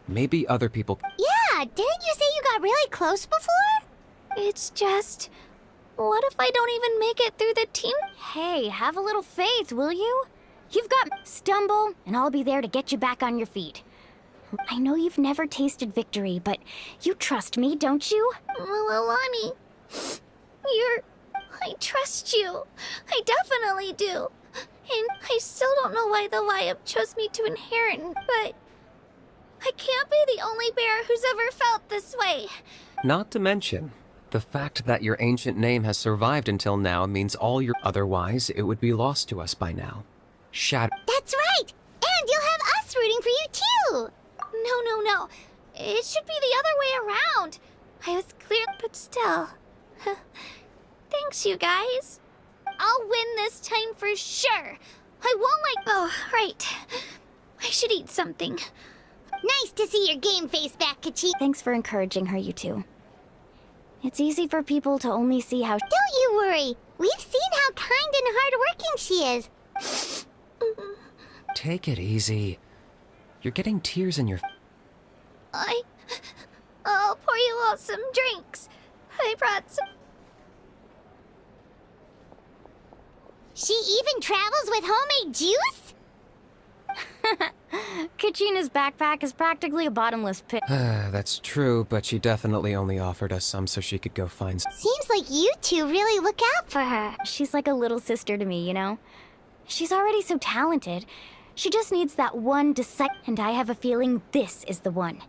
Maybe other people... Yeah, didn't you say you got really close before? It's just... What if I don't even make it through the team? Hey, have a little faith, will you? You've got... Stumble, and I'll be there to get you back on your feet. I know you've never tasted victory, but you trust me, don't you? Alani, I trust you. I definitely do. And I still don't know why the Wyab chose me to inherit, but... I can't be the only bear who's ever felt this way. Not to mention, the fact that your ancient name has survived until now means all your... Otherwise, it would be lost to us by now. That's right! And you'll have us rooting for you, too! No. It should be the other way around. I was clear, but still. Thanks, you guys. I'll win this time for sure. I won't Oh, right. I should eat something. Nice to see your game face back, Kachi. Thanks for encouraging her, you two. It's easy for people to only see how... Don't you worry. We've seen how kind and hardworking she is. Take it easy. You're getting tears in your... I'll pour you all some drinks. I brought some... She even travels with homemade juice? Kachina's backpack is practically a bottomless pit. That's true, but she definitely only offered us some so she could go find... Seems like you two really look out for her. She's like a little sister to me, you know? She's already so talented. She just needs that one and I have a feeling this is the one.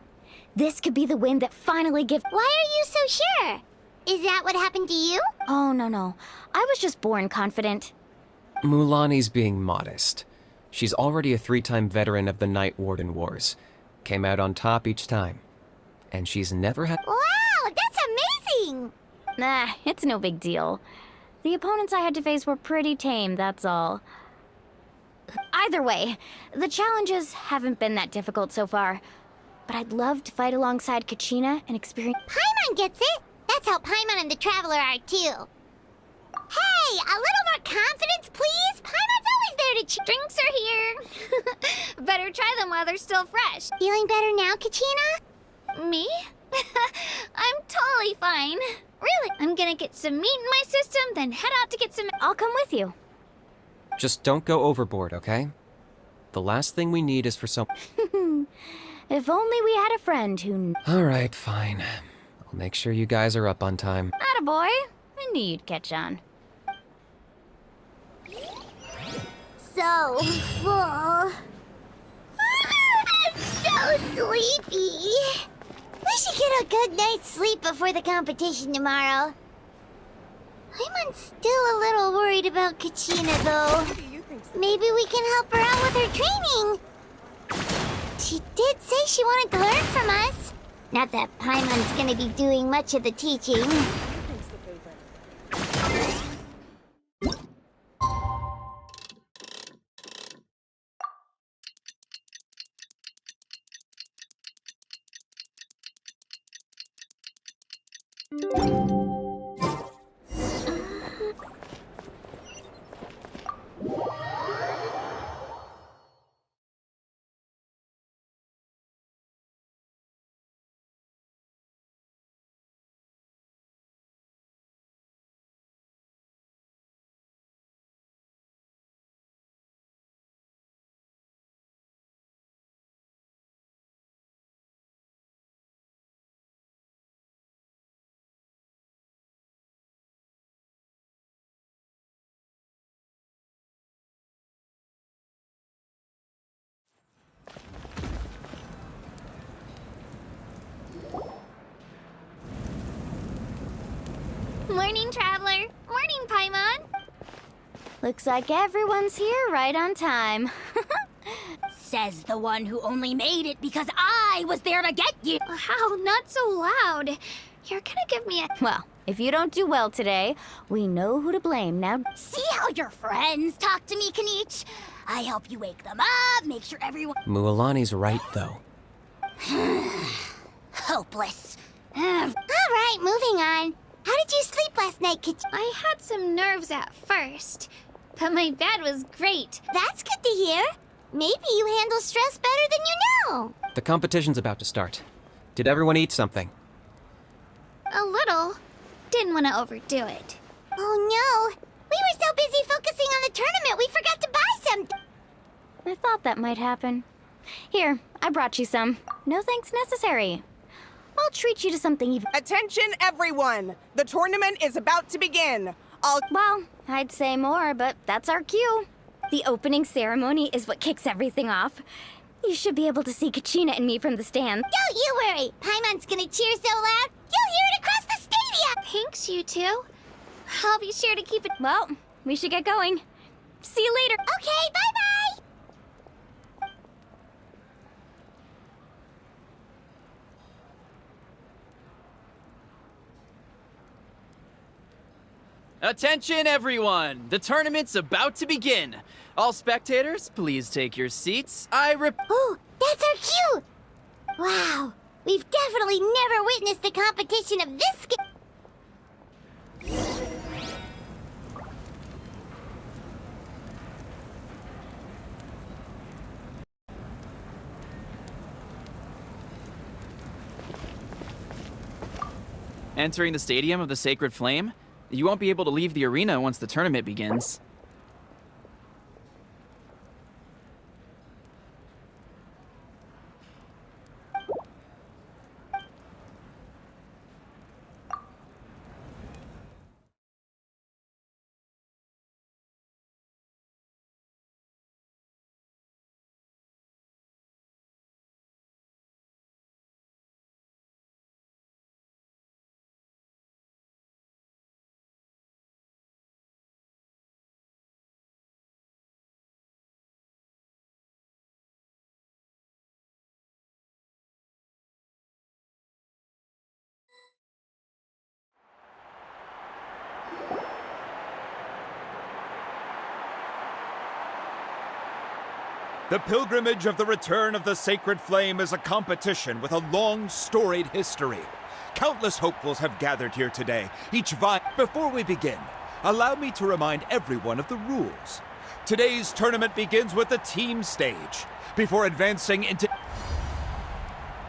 This could be the win that finally gives... Why are you so sure? Is that what happened to you? Oh, no. I was just born confident. Mulani's being modest. She's already a 3-time veteran of the Night Warden Wars. Came out on top each time. And she's never had... Wow, that's amazing! Nah, it's no big deal. The opponents I had to face were pretty tame, that's all. Either way, the challenges haven't been that difficult so far. But I'd love to fight alongside Kachina and experience... Paimon gets it! That's how Paimon and the Traveler are, too. Hey, a little more confidence, please? Paimon's always there to Drinks are here. Better try them while they're still fresh. Feeling better now, Kachina? Me? I'm totally fine. Really, I'm gonna get some meat in my system, then head out to get some... I'll come with you. Just don't go overboard, okay? The last thing we need is for some... If only we had a friend who... Alright, fine. I'll make sure you guys are up on time. Attaboy. I knew you'd catch on. So full. I'm so sleepy. We should get a good night's sleep before the competition tomorrow. I'm still a little worried about Kachina, though. Maybe we can help her out with her training. She did say she wanted to learn from us. Not that Paimon's gonna be doing much of the teaching. Morning, Traveler. Morning, Paimon. Looks like everyone's here right on time. Says the one who only made it because I was there to get you. How? Not so loud. You're gonna give me a... Well, if you don't do well today, we know who to blame now. See how your friends talk to me, Kanich? I help you wake them up, make sure everyone... Mualani's right, though. Hopeless. All right, moving on. How did you sleep last night, I had some nerves at first, but my bed was great. That's good to hear. Maybe you handle stress better than you know. The competition's about to start. Did everyone eat something? A little. Didn't want to overdo it. Oh no, we were so busy focusing on the tournament we forgot to buy something. I thought that might happen. Here, I brought you some. No thanks necessary. I'll treat you to something even... Attention, everyone! The tournament is about to begin. Well, I'd say more, but that's our cue. The opening ceremony is what kicks everything off. You should be able to see Kachina and me from the stand. Don't you worry. Paimon's gonna cheer so loud, you'll hear it across the stadium. Thanks, you two. I'll be sure to keep it... Well, we should get going. See you later. Okay, bye-bye. Attention, everyone! The tournament's about to begin. All spectators, please take your seats. Oh, that's our cue. Wow, we've definitely never witnessed a competition of this scale. Entering the Stadium of the Sacred Flame, you won't be able to leave the arena once the tournament begins. The pilgrimage of the return of the Sacred Flame is a competition with a long, storied history. Countless hopefuls have gathered here today, each vying. Before we begin, allow me to remind everyone of the rules. Today's tournament begins with the team stage. Before advancing into...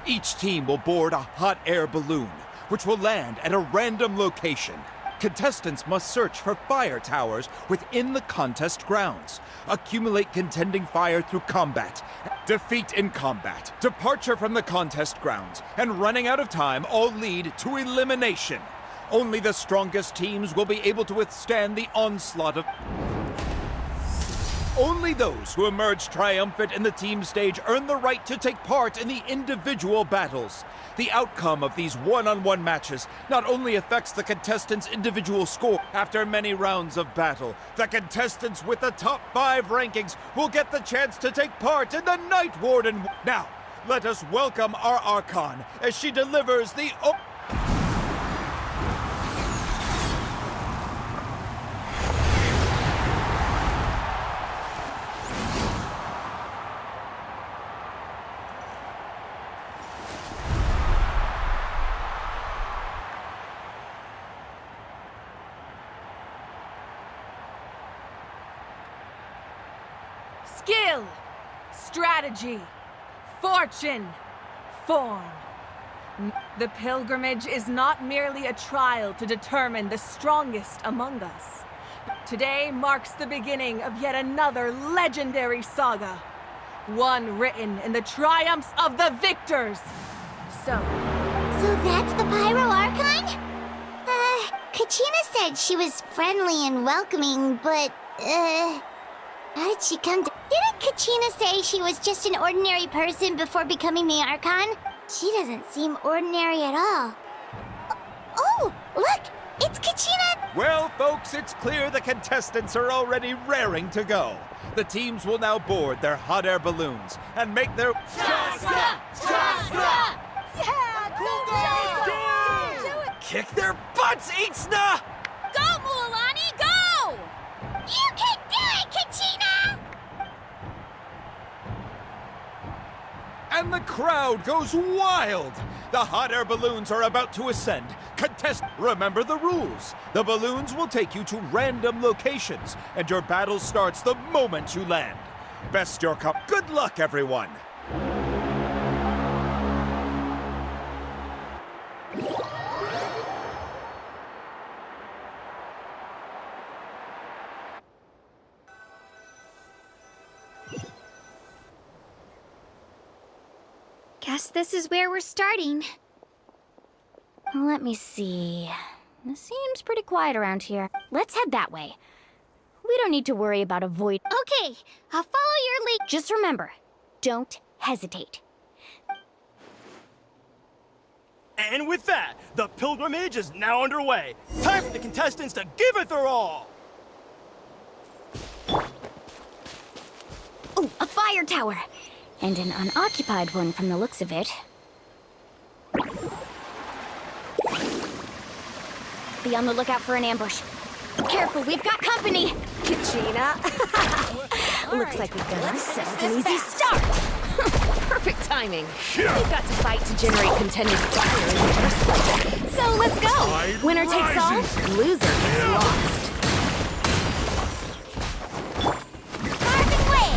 Each team will board a hot air balloon, which will land at a random location. Contestants must search for fire towers within the contest grounds, accumulate contending fire through combat, defeat in combat, departure from the contest grounds, and running out of time all lead to elimination. Only the strongest teams will be able to withstand the onslaught of... Only those who emerge triumphant in the team stage earn the right to take part in the individual battles. The outcome of these one-on-one matches not only affects the contestants' individual score. After many rounds of battle, the contestants with the top 5 rankings will get the chance to take part in the Night Warden. Now, let us welcome our Archon as she delivers the... Skill, strategy, fortune, form. The pilgrimage is not merely a trial to determine the strongest among us. Today marks the beginning of yet another legendary saga. One written in the triumphs of the victors. So that's the Pyro Archon? Kachina said she was friendly and welcoming, but, how did she come to... Didn't Kachina say she was just an ordinary person before becoming the Archon? She doesn't seem ordinary at all. Oh, look! It's Kachina Well, folks, it's clear the contestants are already raring to go. The teams will now board their hot air balloons and make their... Chaska! Chaska! Yeah, cool Do it! Kick their butts, Itzna! Go, Mualani, go! You can do it, Kachina! And the crowd goes wild! The hot air balloons are about to ascend. Remember the rules. The balloons will take you to random locations, and your battle starts the moment you land. Best your cup. Good luck, everyone! Guess this is where we're starting. Let me see. It seems pretty quiet around here. Let's head that way. We don't need to worry about avoid. Okay, I'll follow your lead. Just remember, don't hesitate. And with that, the pilgrimage is now underway. Time for the contestants to give it their all! Oh, a fire tower! And an unoccupied one from the looks of it. Be on the lookout for an ambush. Careful, we've got company! Kachina. Looks like we've got ourselves an easy start! Perfect timing. We've got to fight to generate contended fire in the first place. So let's go. Winner takes all, loser gets lost. Carving way!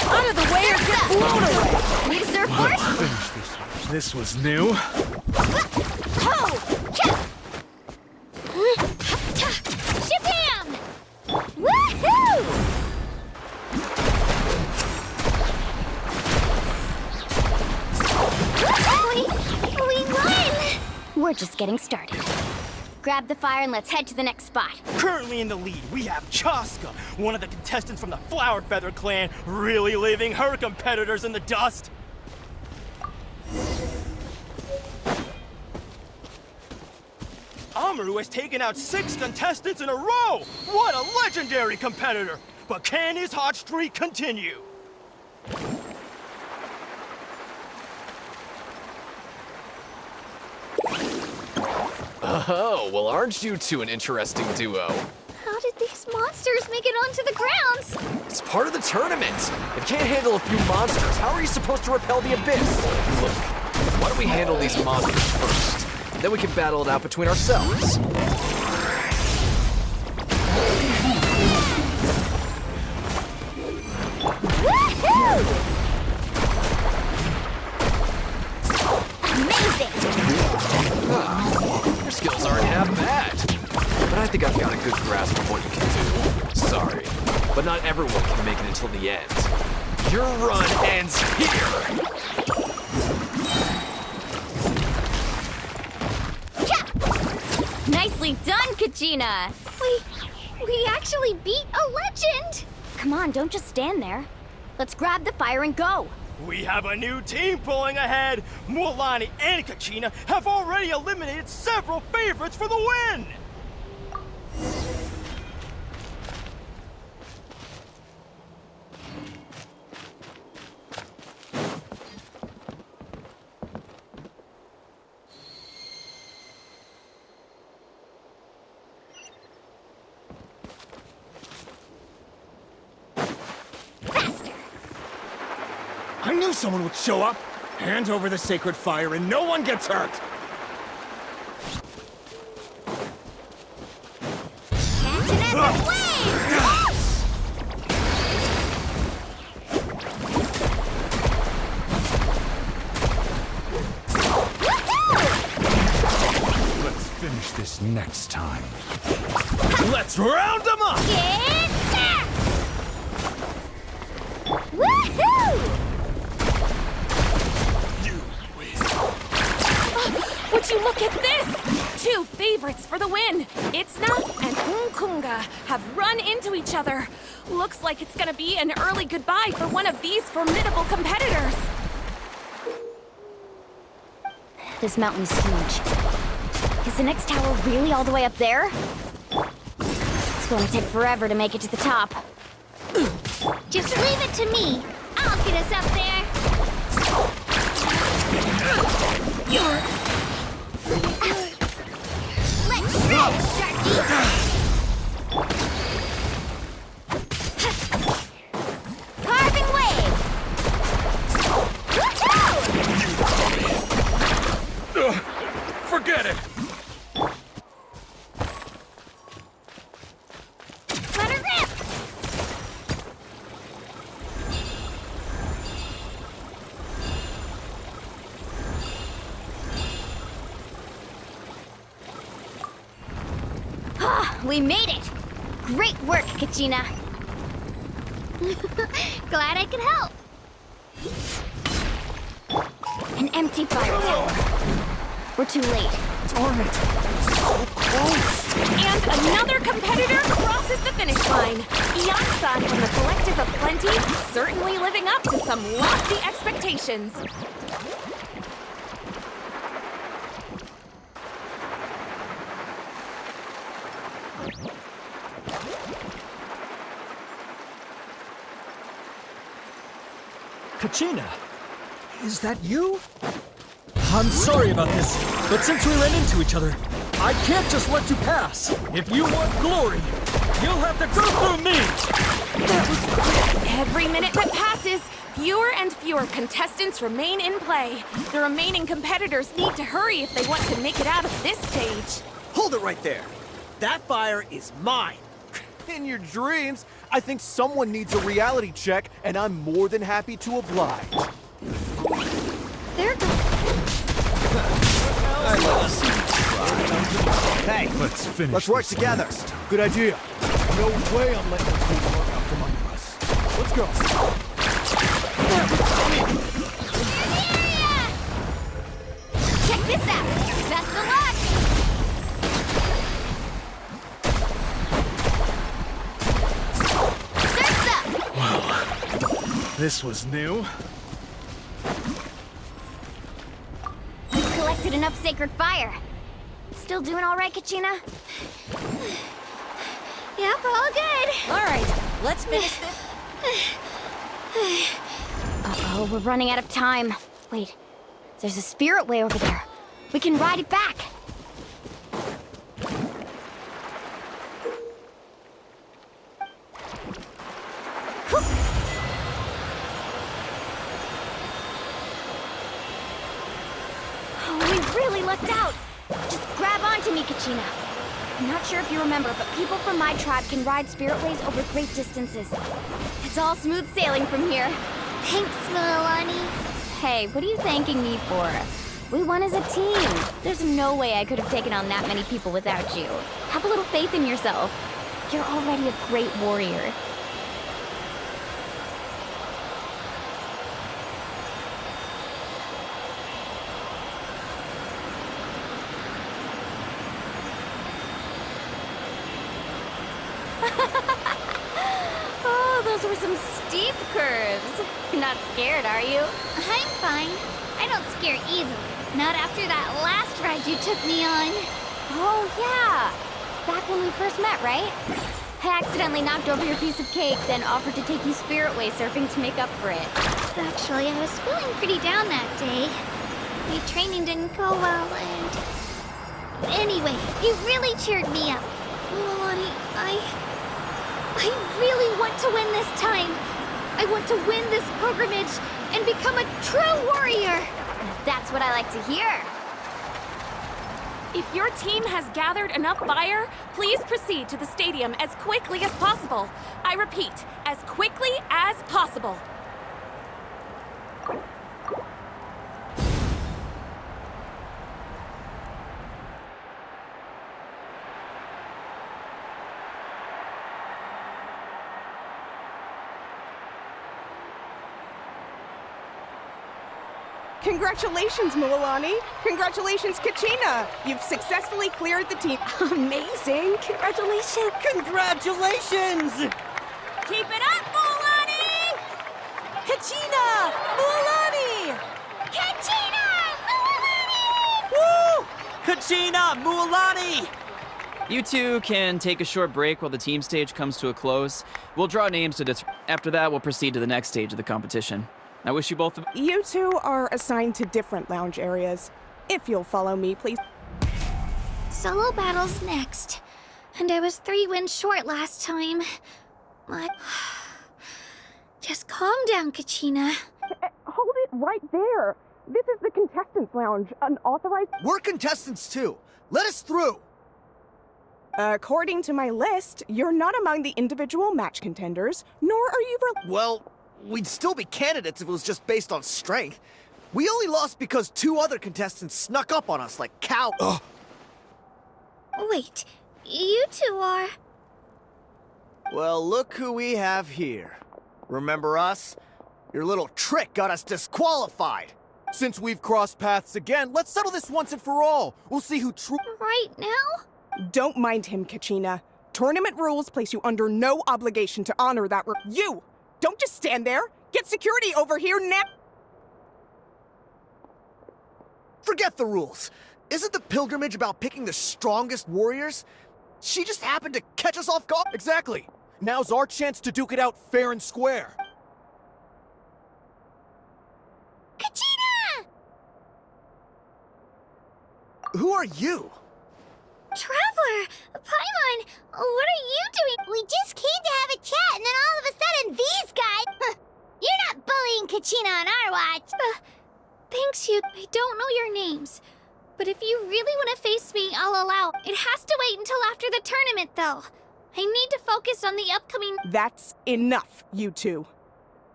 Out of the way or get blown away. Need a surfboard? Finish this. This was new. Shabam! Woohoo! We won! We're just getting started. Grab the fire and let's head to the next spot. Currently in the lead, we have Chaska, one of the contestants from the Flower Feather clan, really leaving her competitors in the dust. Amaru has taken out 6 contestants in a row! What a legendary competitor! But can his hot streak continue? Oh, well, aren't you two an interesting duo? How did these monsters make it onto the grounds? It's part of the tournament. If you can't handle a few monsters, how are you supposed to repel the abyss? Look, why don't we handle these monsters first? Then we can battle it out between ourselves. Your skills aren't half bad. But I think I've got a good grasp of what you can do. Sorry, but not everyone can make it until the end. Your run ends here! Nicely done, Kachina! We actually beat a legend! Come on, don't just stand there. Let's grab the fire and go! We have a new team pulling ahead! Mualani and Kachina have already eliminated several favorites for the win! I knew someone would show up. Hand over the sacred fire and no one gets hurt. Let's finish this next time. Let's round them up! Get set! Woohoo! Would you look at this? 2 favorites for the win. Itzna and Unkunga have run into each other. Looks like it's gonna be an early goodbye for one of these formidable competitors. This mountain is huge. Is the next tower really all the way up there? It's going to take forever to make it to the top. Just leave it to me. I'll get us up there. Let's shred, Sharky! Carving waves! Woohoo! Forget it! Let her rip! We made it! Great work, Kachina! Glad I could help. An empty fire tower. We're too late. Darn it! So close! And another competitor crosses the finish line. Ian-san from the Collective of Plenty, certainly living up to some lofty expectations. Kachina, is that you? I'm sorry about this, but since we ran into each other, I can't just let you pass. If you want glory, you'll have to go through me! That was quick. Every minute that passes, fewer and fewer contestants remain in play. The remaining competitors need to hurry if they want to make it out of this stage. Hold it right there. That fire is mine. In your dreams, I think someone needs a reality check, and I'm more than happy to oblige. There goes. I'd like to see you try. Hey, let's work together. Good idea. No way I'm letting this whole work out from under us. Let's go. Check this out. Best of luck. Surf's up. Wow. This was new. Collected enough sacred fire. Still doing all right, Kachina? Yep, all good. All right, let's finish this. Uh-oh, we're running out of time. Wait, there's a spirit way over there. We can ride it back. We really lucked out. Just grab onto me, Kachina. I'm not sure if you remember, but people from my tribe can ride spirit ways over great distances. It's all smooth sailing from here. Thanks, Milani. Hey, what are you thanking me for? We won as a team. There's no way I could have taken on that many people without you. Have a little faith in yourself. You're already a great warrior. Oh, those were some steep curves. You're not scared, are you? I'm fine. I don't scare easily. Not after that last ride you took me on. Oh, yeah. Back when we first met, right? I accidentally knocked over your piece of cake, then offered to take you spirit way surfing to make up for it. Actually, I was feeling pretty down that day. My training didn't go well, and... Anyway, you really cheered me up. Milani, I really want to win this time. I want to win this pilgrimage and become a true warrior. That's what I like to hear. If your team has gathered enough fire, please proceed to the stadium as quickly as possible. I repeat, as quickly as possible. Congratulations, Milani. Congratulations, Kachina. You've successfully cleared the team. Amazing. Congratulations. Congratulations! Keep it up, Milani! Kachina! Milani! Kachina! Milani! Woo! Kachina! Mualani! You two can take a short break while the team stage comes to a close. We'll draw names to After that, we'll proceed to the next stage of the competition. I wish you both... You two are assigned to different lounge areas. If you'll follow me, please. Solo battle's next. And I was 3 wins short last time. Just calm down, Kachina. Hold it right there. This is the contestants' lounge, unauthorized. We're contestants too. Let us through. According to my list, you're not among the individual match contenders, nor are you... Well, we'd still be candidates if it was just based on strength. We only lost because 2 other contestants snuck up on us like cow... Ugh. Wait, you two are... Well, look who we have here. Remember us? Your little trick got us disqualified. Since we've crossed paths again, let's settle this once and for all. We'll see who Right now? Don't mind him, Kachina. Tournament rules place you under no obligation to honor that You! Don't just stand there! Get security over here now! Forget the rules. Isn't the pilgrimage about picking the strongest warriors? She just happened to catch us off guard. Exactly. Now's our chance to duke it out fair and square. Kachina! Who are you? Traveler! Paimon! What are you doing? We just came to have a chat, and then all of a sudden, these guys... You're not bullying Kachina on our watch. Thanks, you. I don't know your names. But if you really want to face me, I'll allow. It has to wait until after the tournament, though. I need to focus on the upcoming... That's enough, you two.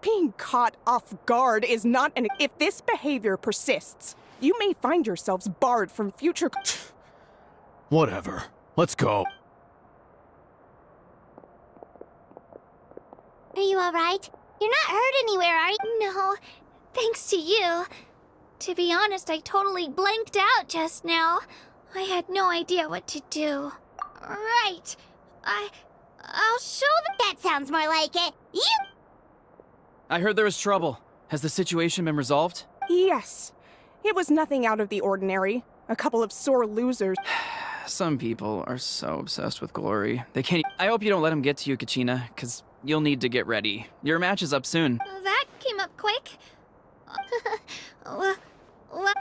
Being caught off guard is not an... If this behavior persists, you may find yourselves barred from future... Whatever. Let's go. Are you alright? You're not hurt anywhere, are you? No, thanks to you. To be honest, I totally blanked out just now. I had no idea what to do. Right. I'll show them. That sounds more like it. You... I heard there was trouble. Has the situation been resolved? Yes. It was nothing out of the ordinary. A couple of sore losers. Some people are so obsessed with glory. They can't... I hope you don't let them get to you, Kachina, because you'll need to get ready. Your match is up soon. That came up quick. What?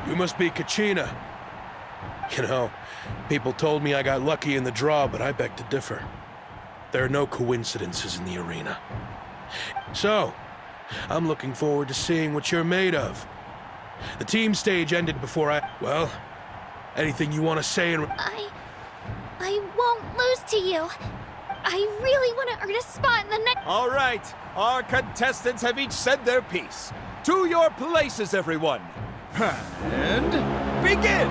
You must be Kachina. You know, people told me I got lucky in the draw, but I beg to differ. There are no coincidences in the arena. So, I'm looking forward to seeing what you're made of. The team stage ended before well, anything you want to say in... I won't lose to you. I really want to earn a spot in the next... All right, our contestants have each said their piece. To your places, everyone. And begin!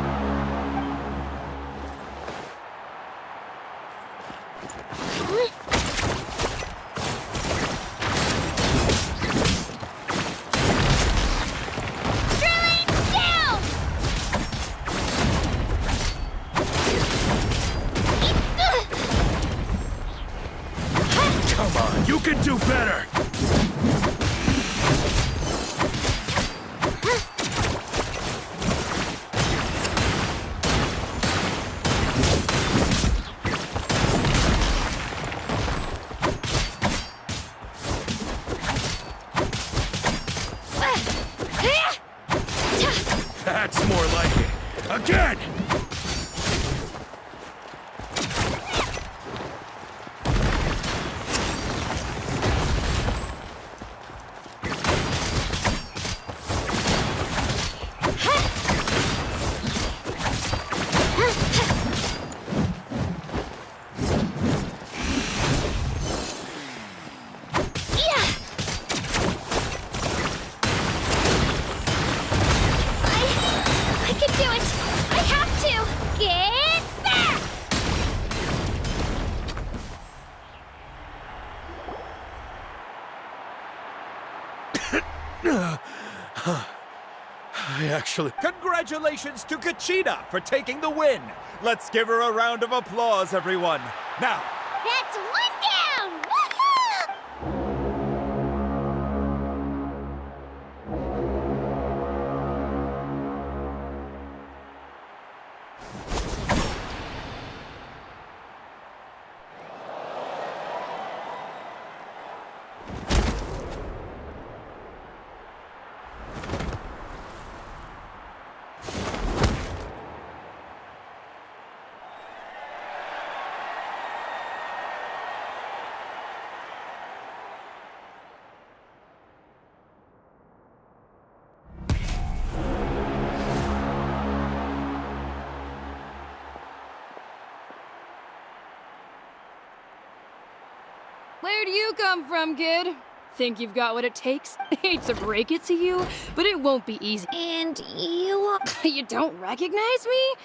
Come on, you can do better! That's more like it. Again! I can do it! I have to! Get back! I actually... Congratulations to Kachina for taking the win. Let's give her a round of applause, everyone. Now, That's one down! Woohoo! Where do you come from, kid? Think you've got what it takes? Hate to break it to you, but it won't be easy. And you... You don't recognize me?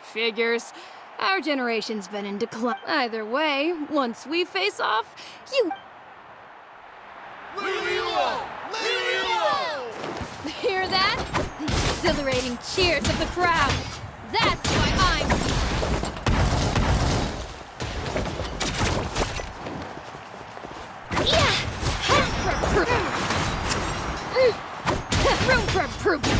Figures. Our generation's been in decline. Either way, once we face off, you... Hear that? The exhilarating cheers of the crowd. That's why I'm... Room for improvement. Room for improvement.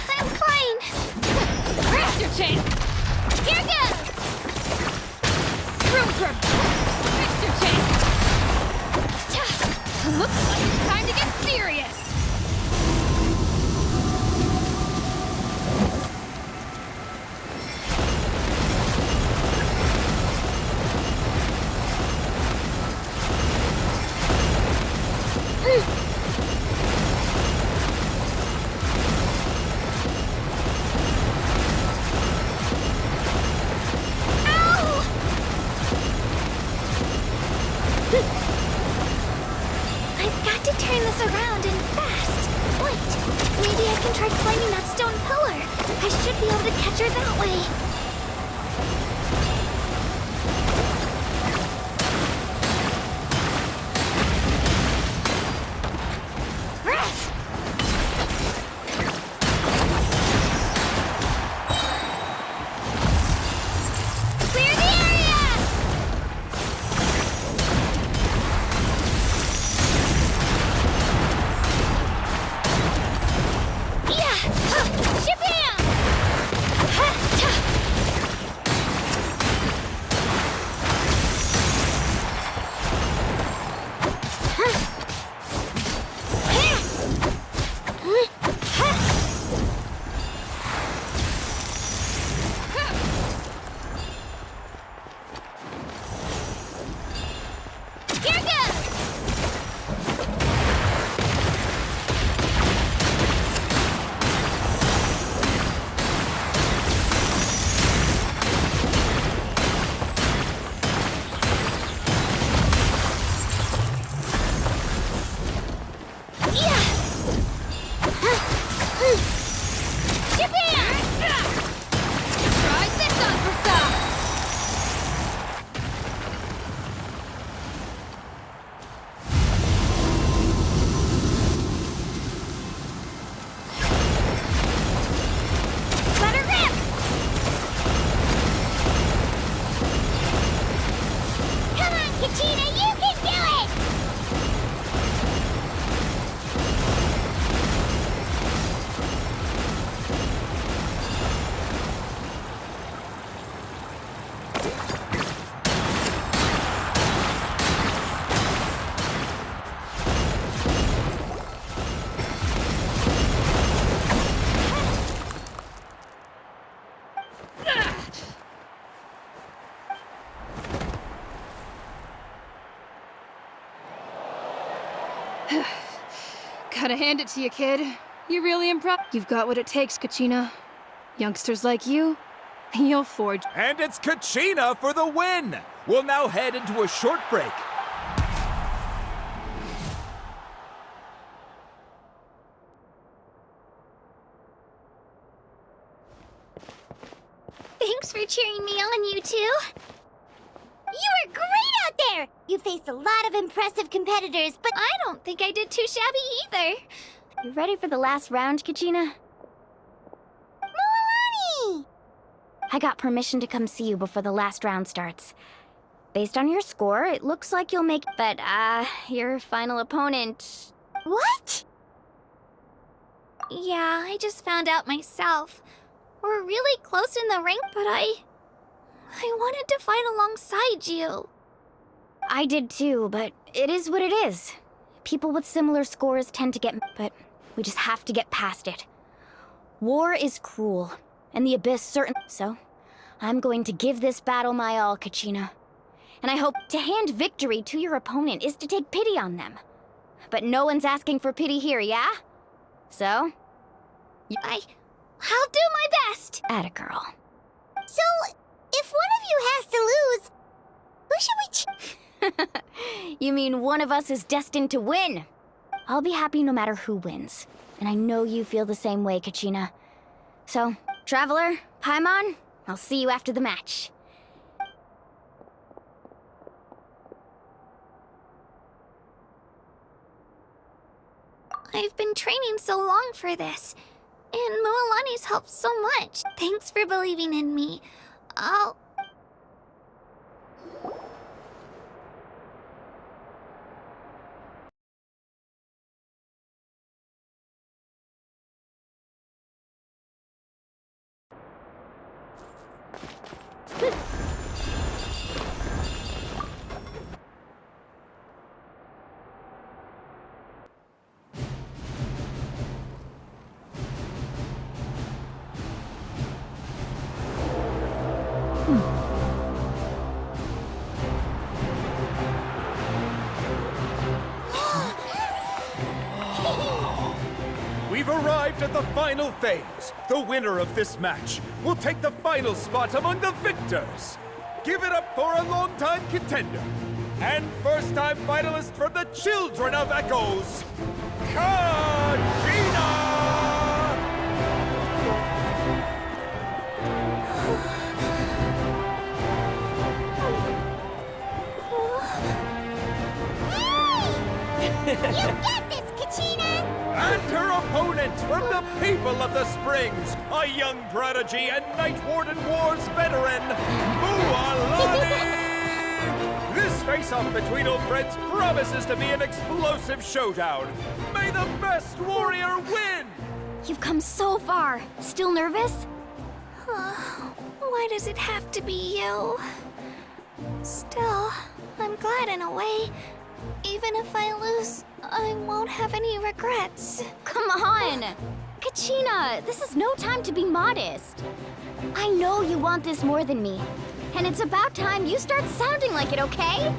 I'm fine. Rest your chance. Here goes. Room for rest your chance. Looks like it's time to get serious. I've got to turn this around and fast. Wait, maybe I can try climbing that stone pillar. I should be able to catch her that way. Clear the area! Shabam! Here goes! Try this on for size. Let her rip! Come on, Kachina, you can do it! Gotta hand it to you, kid. You really impressed. You've got what it takes, Kachina. Youngsters like you, you'll forge. And it's Kachina for the win! We'll now head into a short break. Thanks for cheering me on, you two. You were great out there! You faced a lot of impressive competitors, but I don't think I did too shabby either. You ready for the last round, Kachina? Milani! I got permission to come see you before the last round starts. Based on your score, it looks like you'll make... But, your final opponent... What? Yeah, I just found out myself. We're really close in the ring, but I wanted to fight alongside you. I did too, but it is what it is. People with similar scores tend to get... But we just have to get past it. War is cruel, and the Abyss certain... So, I'm going to give this battle my all, Kachina. And I hope to hand victory to your opponent is to take pity on them. But no one's asking for pity here, yeah? So? I'll do my best! Atta girl. So, if one of you has to lose, who should we You mean one of us is destined to win? I'll be happy no matter who wins. And I know you feel the same way, Kachina. So, Traveler, Paimon, I'll see you after the match. I've been training so long for this, and Mualani's helped so much. Thanks for believing in me. We've arrived at the final phase. The winner of this match will take the final spot among the victors. Give it up for a longtime contender and first-time finalist from the Children of Echoes, Kachina! You got this, Kachina! And her opponent from the people of the Springs, a young prodigy and Night Warden Wars veteran, Mualani! This face-off between old friends promises to be an explosive showdown. May the best warrior win! You've come so far. Still nervous? Why does it have to be you? Still, I'm glad in a way. Even if I lose, I won't have any regrets. Come on! Kachina, this is no time to be modest. I know you want this more than me. And it's about time you start sounding like it, okay?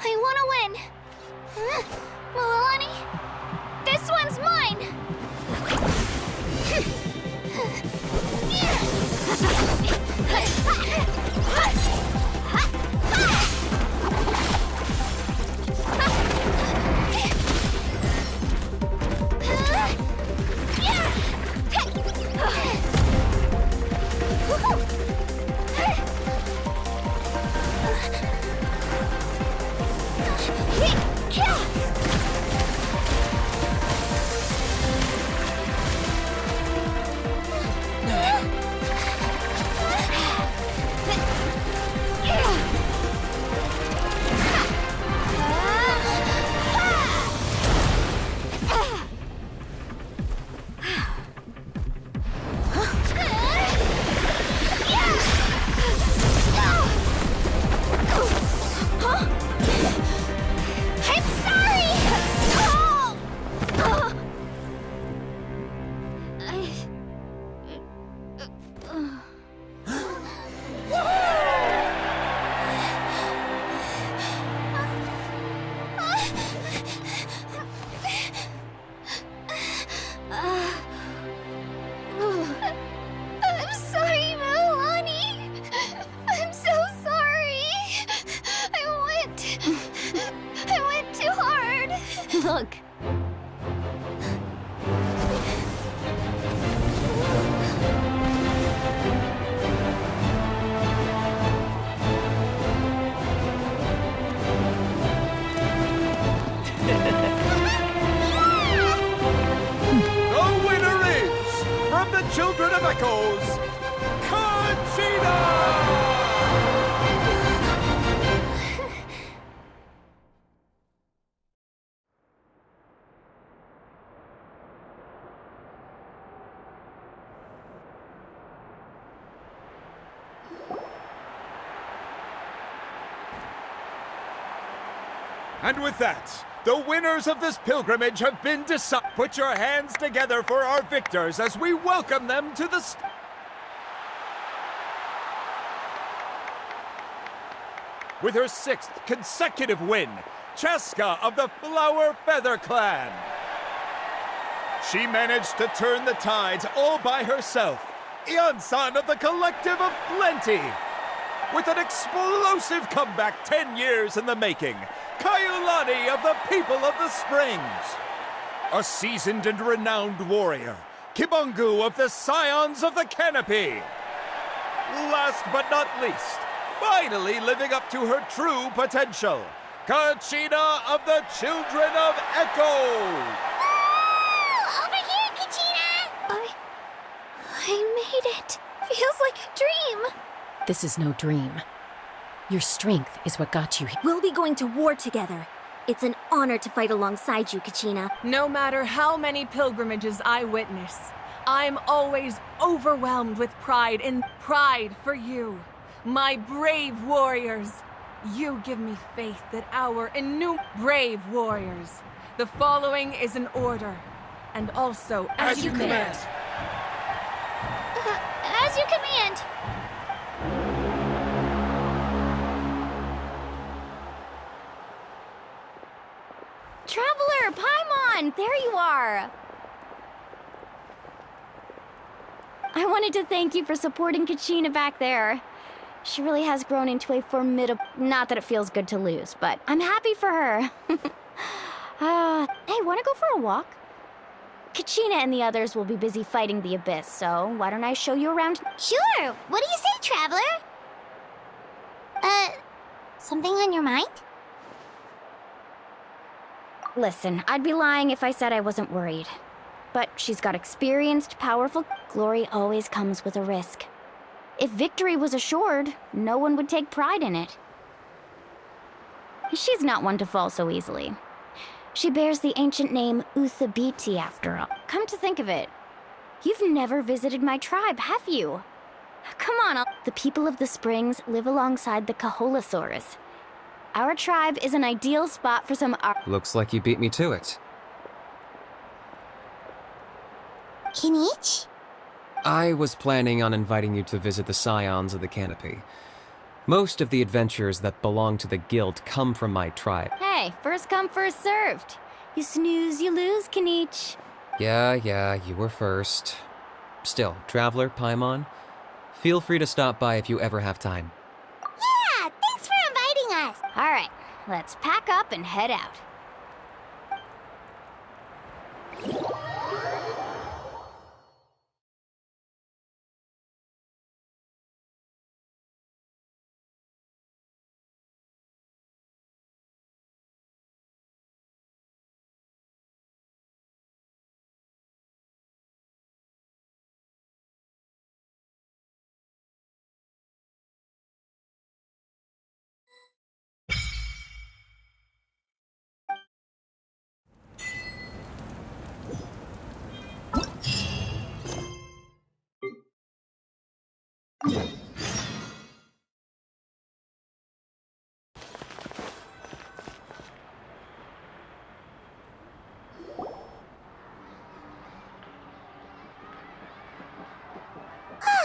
I want to win. Mualani, this one's mine! Look. The winner is, from the Children of Echoes, Conchita! And with that, the winners of this pilgrimage have been decided. Put your hands together for our victors as we welcome them to the With her 6th consecutive win, Cheska of the Flower Feather Clan. She managed to turn the tides all by herself. Ian-san of the Collective of Plenty. With an explosive comeback 10 years in the making, Kaiulani of the People of the Springs. A seasoned and renowned warrior, Kibungu of the Scions of the Canopy. Last but not least, finally living up to her true potential, Kachina of the Children of Echo. Over here, Kachina! I made it. Feels like a dream. This is no dream. Your strength is what got you here. We'll be going to war together. It's an honor to fight alongside you, Kachina. No matter how many pilgrimages I witness, I'm always overwhelmed with pride for you, my brave warriors. You give me faith that our brave warriors. The following is an order, and also as you command. As you command. Traveler, Paimon, there you are. I wanted to thank you for supporting Kachina back there. She really has grown into a formidable... Not that it feels good to lose, but I'm happy for her. Hey, wanna go for a walk? Kachina and the others will be busy fighting the Abyss, so why don't I show you around? Sure. What do you say, Traveler? Something on your mind? Listen, I'd be lying if I said I wasn't worried. But she's got experienced, powerful... Glory always comes with a risk. If victory was assured, no one would take pride in it. She's not one to fall so easily. She bears the ancient name Uthabiti after all. Come to think of it, you've never visited my tribe, have you? Come on, the people of the Springs live alongside the Kaholasaurus. Our tribe is an ideal spot for some Looks like you beat me to it. Kinich? I was planning on inviting you to visit the Scions of the Canopy. Most of the adventurers that belong to the guild come from my tribe. Hey, first come, first served. You snooze, you lose, Kinich. Yeah, you were first. Still, Traveler, Paimon, feel free to stop by if you ever have time. Yeah, thanks for inviting us. All right, let's pack up and head out.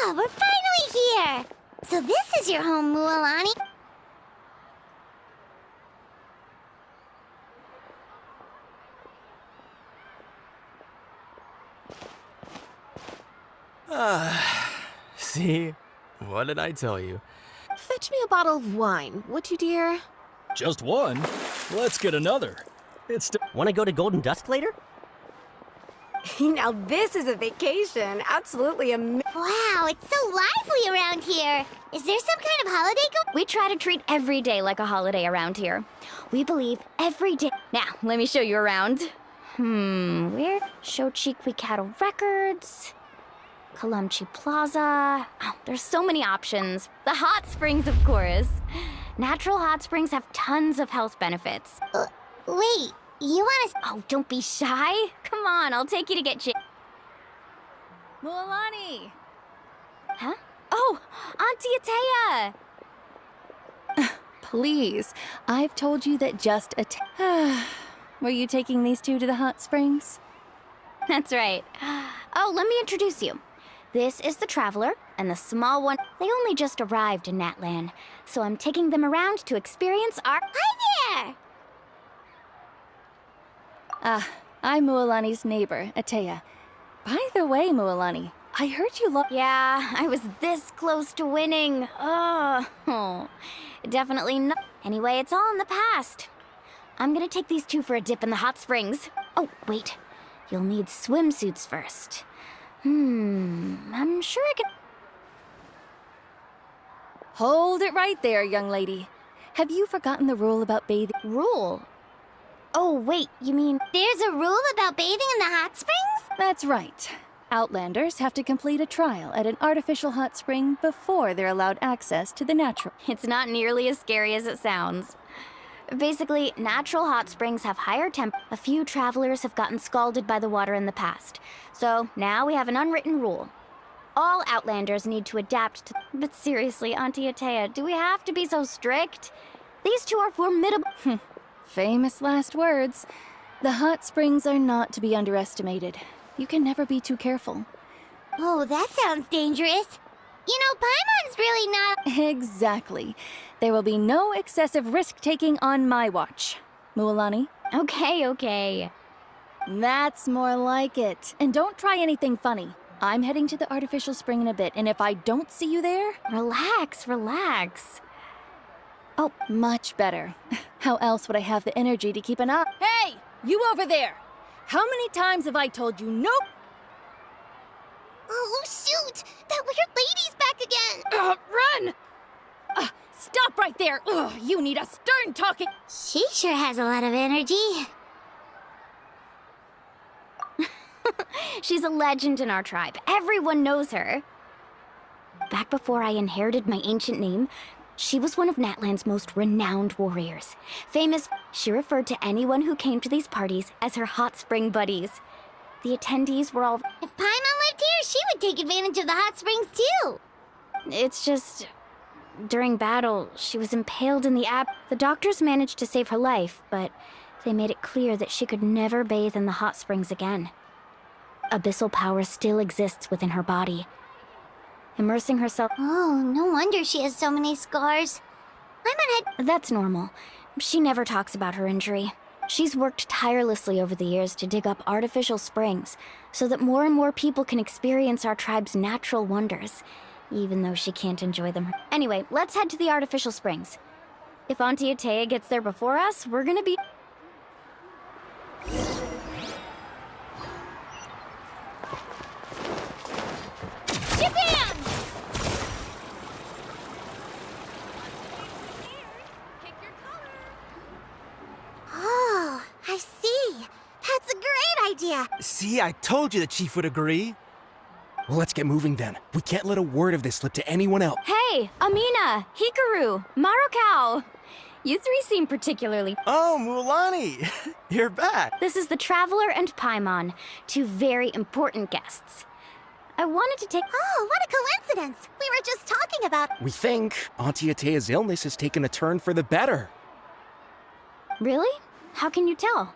Ah, we're finally here! So this is your home, Mualani? See? What did I tell you? Fetch me a bottle of wine, would you, dear? Just one? Let's get another. It's still... Want to go to Golden Dusk later? Now this is a vacation. Absolutely Wow, it's so lively around here. Is there some kind of holiday We try to treat every day like a holiday around here. We believe every day. Now, let me show you around. Where? Shochiqui Cattle Records. Kalamchi Plaza. Oh, there's so many options. The hot springs, of course. Natural hot springs have tons of health benefits. Wait, you want to... Oh, don't be shy. Come on, I'll take you to get you... Mualani! Huh? Oh, Auntie Atea! Please, I've told you that just Were you taking these two to the hot springs? That's right. Oh, let me introduce you. This is the Traveler, and the small one. They only just arrived in Natlan, so I'm taking them around to experience our... Hi there! I'm Mualani's neighbor, Atea. By the way, Mualani, I heard you Yeah, I was this close to winning. Oh, definitely not. Anyway, it's all in the past. I'm gonna take these two for a dip in the hot springs. Oh, wait. You'll need swimsuits first. I'm sure I can... Hold it right there, young lady. Have you forgotten the rule about bathing? Rule? Oh, wait, you mean... There's a rule about bathing in the hot springs? That's right. Outlanders have to complete a trial at an artificial hot spring before they're allowed access to the natural. It's not nearly as scary as it sounds. Basically, natural hot springs have higher temp. A few travelers have gotten scalded by the water in the past. So now we have an unwritten rule. All Outlanders need to adapt to... But seriously, Auntie Atea, do we have to be so strict? These two are formidable... Famous last words. The hot springs are not to be underestimated. You can never be too careful. Oh, that sounds dangerous. You know, Paimon's really not... Exactly. There will be no excessive risk-taking on my watch. Mualani? Okay. That's more like it. And don't try anything funny. I'm heading to the artificial spring in a bit, and if I don't see you there... Relax. Oh, much better. How else would I have the energy to keep an eye... Hey! You over there! How many times have I told you nope? Oh, shoot! That weird lady's back again! Run! Stop right there! Ugh, you need a stern talking... She sure has a lot of energy. She's a legend in our tribe. Everyone knows her. Back before I inherited my ancient name, she was one of Natlan's most renowned warriors. Famous, she referred to anyone who came to these parties as her hot spring buddies. The attendees were all... If Paimon lived here, she would take advantage of the hot springs too. It's just... During battle, she was impaled in the The doctors managed to save her life, but they made it clear that she could never bathe in the hot springs again. Abyssal power still exists within her body. Immersing herself... Oh, no wonder she has so many scars. Paimon had... That's normal. She never talks about her injury. She's worked tirelessly over the years to dig up artificial springs, so that more and more people can experience our tribe's natural wonders, even though she can't enjoy them. Anyway, let's head to the artificial springs. If Auntie Atea gets there before us, we're gonna be... Shabam! Oh, I see. That's a great idea. See, I told you the chief would agree. Well, let's get moving then. We can't let a word of this slip to anyone else. Hey, Amina, Hikaru, Marukau. You three seem particularly... Oh, Mualani, you're back. This is the Traveler and Paimon, two very important guests. I wanted to take... Oh, what a coincidence. We were just talking about... We think Auntie Atea's illness has taken a turn for the better. Really? How can you tell?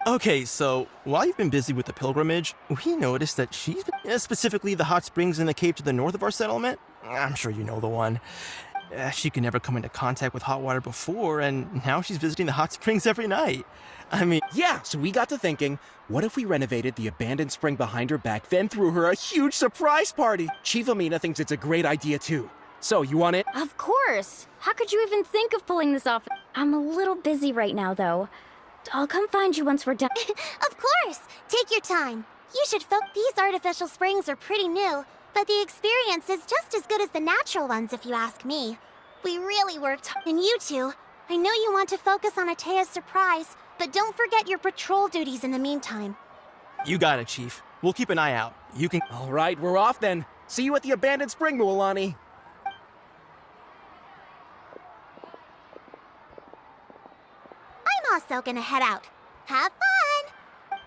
Okay, so while you've been busy with the pilgrimage, we noticed that she's been, specifically the hot springs in the cave to the north of our settlement. I'm sure you know the one. She could never come into contact with hot water before, and now she's visiting the hot springs every night. I mean... Yeah, so we got to thinking, what if we renovated the abandoned spring behind her back, then threw her a huge surprise party? Chief Amina thinks it's a great idea too. So, you want it? Of course! How could you even think of pulling this off? I'm a little busy right now, though. I'll come find you once we're done. Of course! Take your time. You should these artificial springs are pretty new, but the experience is just as good as the natural ones if you ask me. We really worked hard. And you two, I know you want to focus on Atea's surprise, but don't forget your patrol duties in the meantime. You got it, Chief. We'll keep an eye out. You can. All right, we're off then. See you at the abandoned spring, Mualani. I'm also gonna head out. Have fun!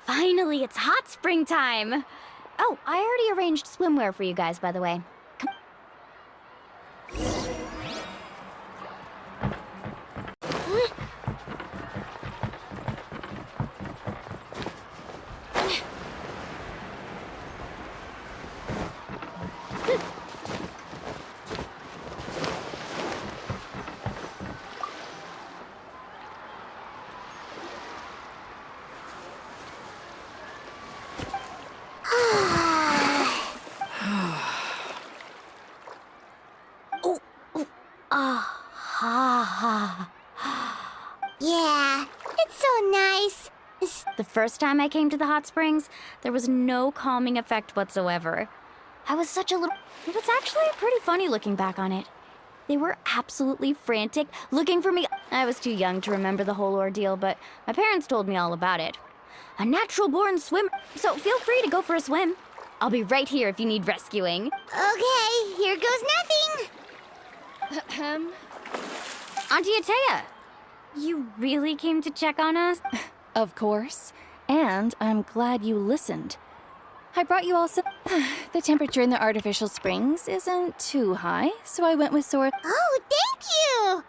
Finally, it's hot spring time! Oh, I already arranged swimwear for you guys, by the way. Come Yeah, it's so nice. The first time I came to the hot springs, there was no calming effect whatsoever. I was such a little... It was actually pretty funny looking back on it. They were absolutely frantic, looking for me. I was too young to remember the whole ordeal, but my parents told me all about it. A natural-born swimmer, so feel free to go for a swim. I'll be right here if you need rescuing. Okay, here goes nothing. Auntie Atea, you really came to check on us? Of course. And I'm glad you listened. I brought you all some... The temperature in the artificial springs isn't too high, so I went with sort... Oh, thank you!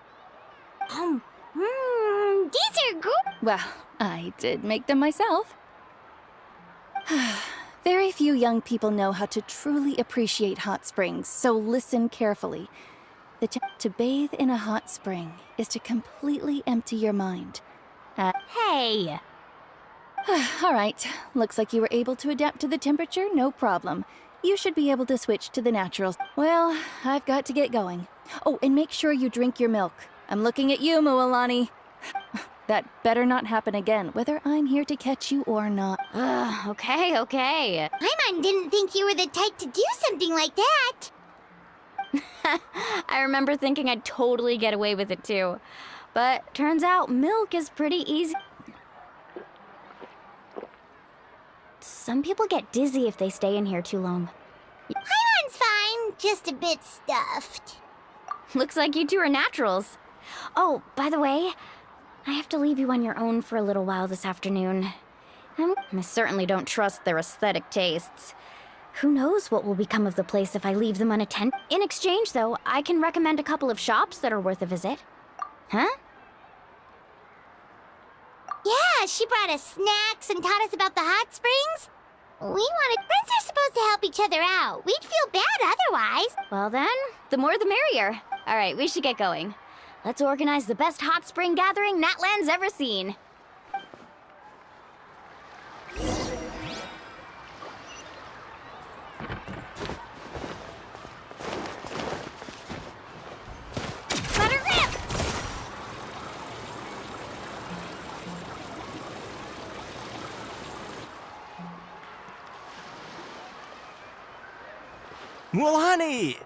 These are good! Well, I did make them myself. Very few young people know how to truly appreciate hot springs, so listen carefully. To bathe in a hot spring is to completely empty your mind. Hey! All right, looks like you were able to adapt to the temperature, no problem. You should be able to switch to the naturals. Well, I've got to get going. Oh, and make sure you drink your milk. I'm looking at you, Mualani. That better not happen again, whether I'm here to catch you or not. Okay. Paimon didn't think you were the type to do something like that. I remember thinking I'd totally get away with it too. But turns out milk is pretty easy. Some people get dizzy if they stay in here too long. Paimon's fine, just a bit stuffed. Looks like you two are naturals. Oh, by the way, I have to leave you on your own for a little while this afternoon. I certainly don't trust their aesthetic tastes. Who knows what will become of the place if I leave them unattended? In exchange, though, I can recommend a couple of shops that are worth a visit. Huh? Yeah, she brought us snacks and taught us about the hot springs. Friends are supposed to help each other out. We'd feel bad otherwise. Well then, the more the merrier. All right, we should get going. Let's organize the best hot spring gathering Natland's ever seen. Let her rip! Mualani!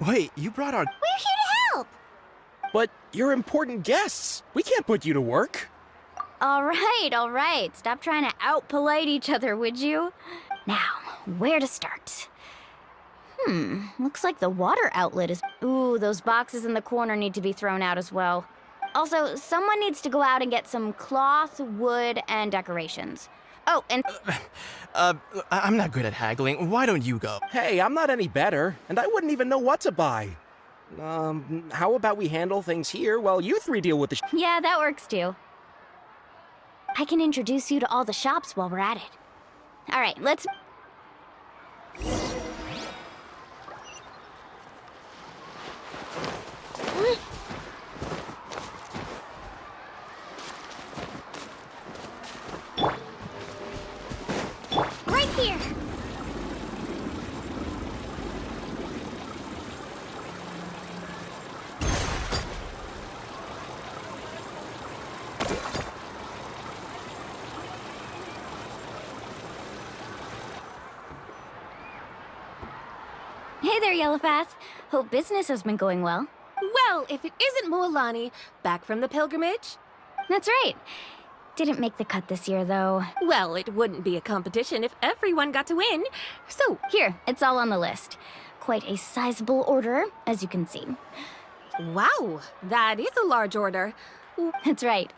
Wait, you brought our... We're here to help! But you're important guests. We can't put you to work. All right. Stop trying to out-polite each other, would you? Now, where to start? Looks like the water outlet is... Ooh, those boxes in the corner need to be thrown out as well. Also, someone needs to go out and get some cloth, wood, and decorations. Oh, and... I'm not good at haggling. Why don't you go? Hey, I'm not any better, and I wouldn't even know what to buy. How about we handle things here while you three deal with the Yeah, that works too. I can introduce you to all the shops while we're at it. All right, let's... Right here! Hey there, Yellowfath. Hope business has been going well. Well, if it isn't Mualani, back from the pilgrimage? That's right. Didn't make the cut this year, though. Well, it wouldn't be a competition if everyone got to win. So, here, it's all on the list. Quite a sizable order, as you can see. Wow, that is a large order. That's right.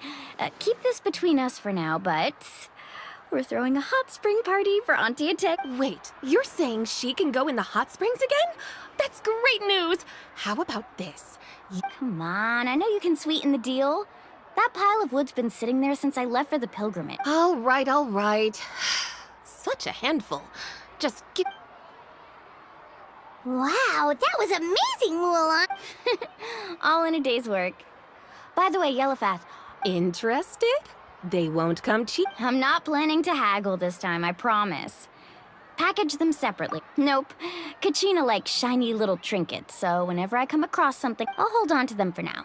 Keep this between us for now, but we're throwing a hot spring party for Auntie Atek. Wait, you're saying she can go in the hot springs again? That's great news! How about this? Come on, I know you can sweeten the deal. That pile of wood's been sitting there since I left for the pilgrimage. All right. Such a handful. Just give... Wow, that was amazing, Mulan! All in a day's work. By the way, Yellowfath. Interested? They won't come cheap. I'm not planning to haggle this time, I promise. Package them separately. Nope. Kachina likes shiny little trinkets, so whenever I come across something, I'll hold on to them for now.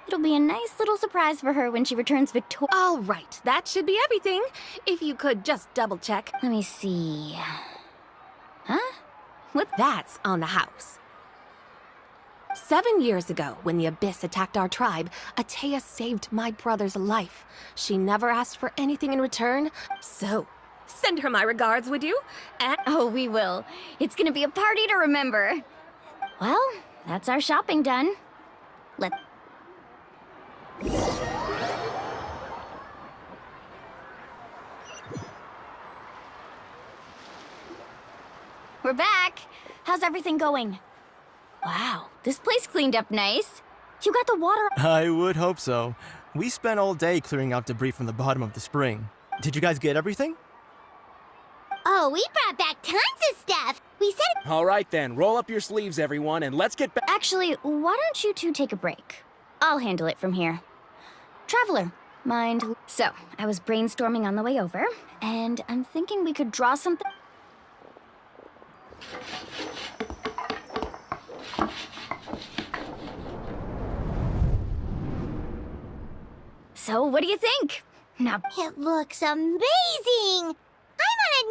It'll be a nice little surprise for her when she returns victorious. All right, that should be everything. If you could just double check. Let me see. Huh? What? That's on the house. 7 years ago, when the Abyss attacked our tribe, Atea saved my brother's life. She never asked for anything in return, so send her my regards, would you? And oh, we will. It's gonna be a party to remember. Well, that's our shopping done. We're back. How's everything going? Wow, this place cleaned up nice. You got the water. I would hope so. We spent all day clearing out debris from the bottom of the spring. Did you guys get everything? Oh, we brought back tons of stuff. We said... All right then, roll up your sleeves, everyone, and let's get back... Actually, why don't you two take a break? I'll handle it from here. Traveler, mind... So, I was brainstorming on the way over, and I'm thinking we could draw something... So, what do you think? Now, it looks amazing!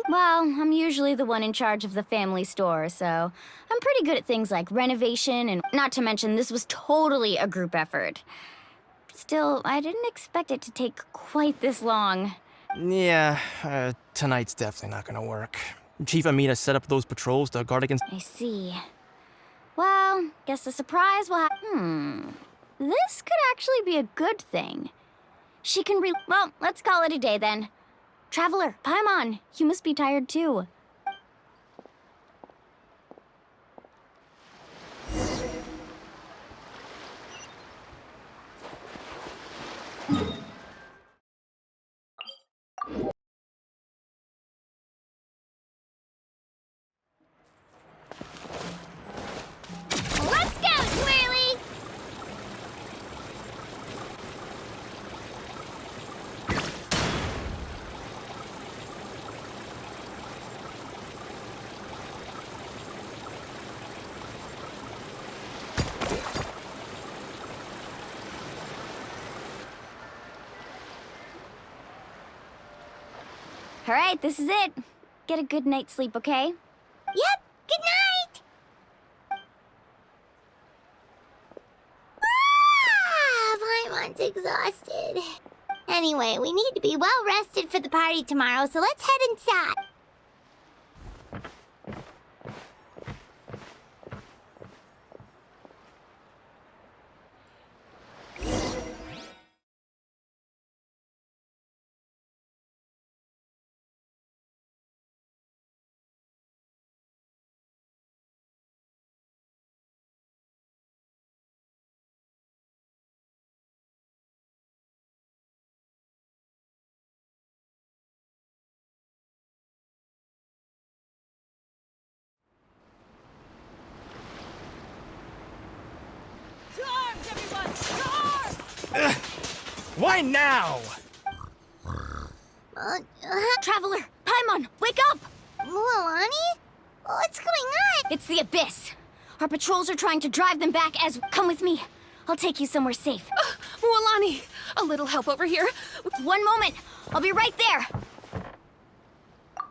Well, I'm usually the one in charge of the family store, so I'm pretty good at things like renovation, and not to mention this was totally a group effort. Still, I didn't expect it to take quite this long. Yeah, tonight's definitely not gonna work. Chief Amina set up those patrols to guard against... I see. Well, guess the surprise will this could actually be a good thing. She can well, let's call it a day then. Traveler, Paimon, you must be tired too. Let's go, Twirly! All right, this is it. Get a good night's sleep, okay? Yep, good night! Paimon's exhausted. Anyway, we need to be well rested for the party tomorrow, so let's head inside. Why now? Traveler, Paimon, wake up! Mualani? What's going on? It's the Abyss. Our patrols are trying to drive them back as... Come with me. I'll take you somewhere safe. Mualani, a little help over here. One moment. I'll be right there.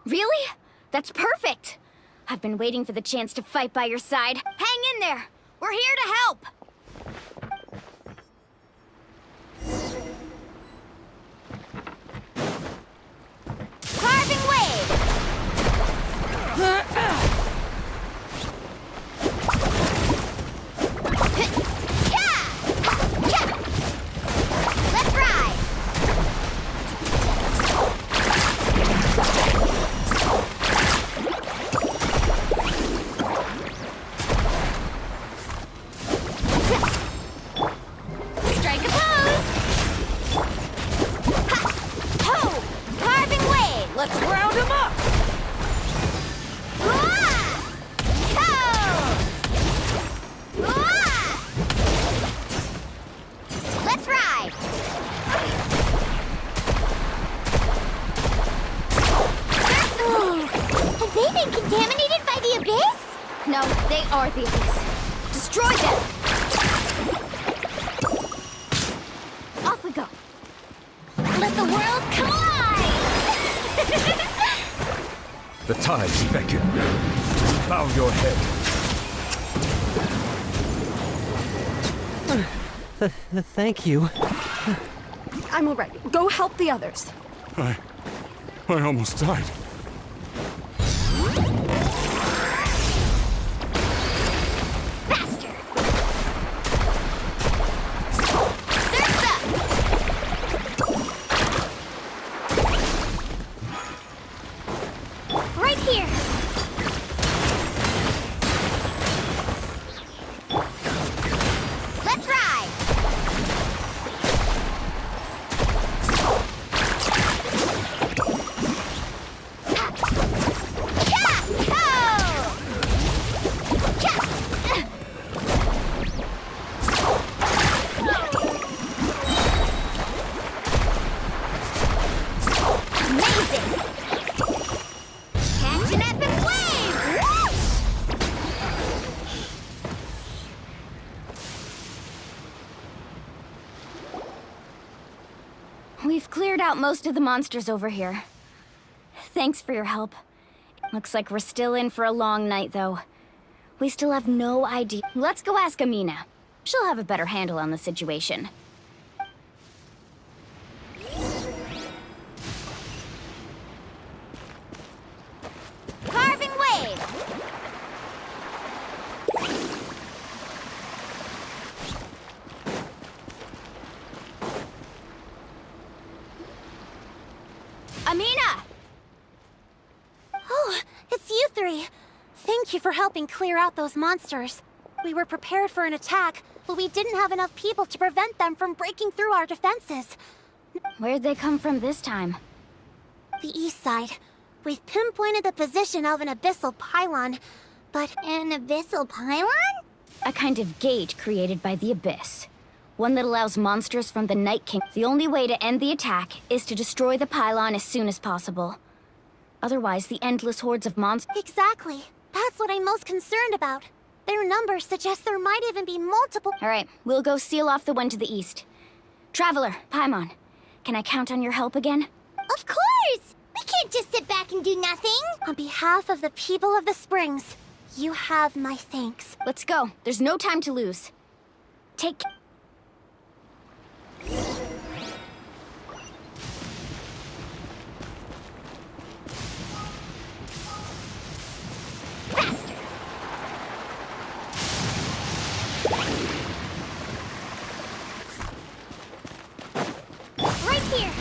Really? That's perfect. I've been waiting for the chance to fight by your side. Hang in there! We're here to help! Carving wave! Let's ride! Strike a pose! Ha! Ho! Carving wave! Let's round him up! Let's ride! Have they been contaminated by the abyss? No, they are the abyss. Destroy them! Off we go. Let the world come alive! The tides beckon. Bow your head. Thank you. I'm all right. Go help the others. I almost died. Faster! Right here! Let's ride! Amazing! Catch an epic wave! Whoosh! We've cleared out most of the monsters over here. Thanks for your help. Looks like we're still in for a long night, though. We still have no idea. Let's go ask Amina. She'll have a better handle on the situation. Carving wave! Amina! Oh, it's you three. Thank you for helping clear out those monsters. We were prepared for an attack, but we didn't have enough people to prevent them from breaking through our defenses. Where'd they come from this time? The east side. We've pinpointed the position of an abyssal pylon, but... An abyssal pylon? A kind of gate created by the abyss. One that allows monsters from the Night King. The only way to end the attack is to destroy the pylon as soon as possible. Otherwise, the endless hordes of monsters... Exactly. That's what I'm most concerned about. Their numbers suggest there might even be multiple... All right, we'll go seal off the one to the east. Traveler, Paimon, can I count on your help again? Of course! We can't just sit back and do nothing! On behalf of the people of the Springs, you have my thanks. Let's go. There's no time to lose. Take... Faster! Right here!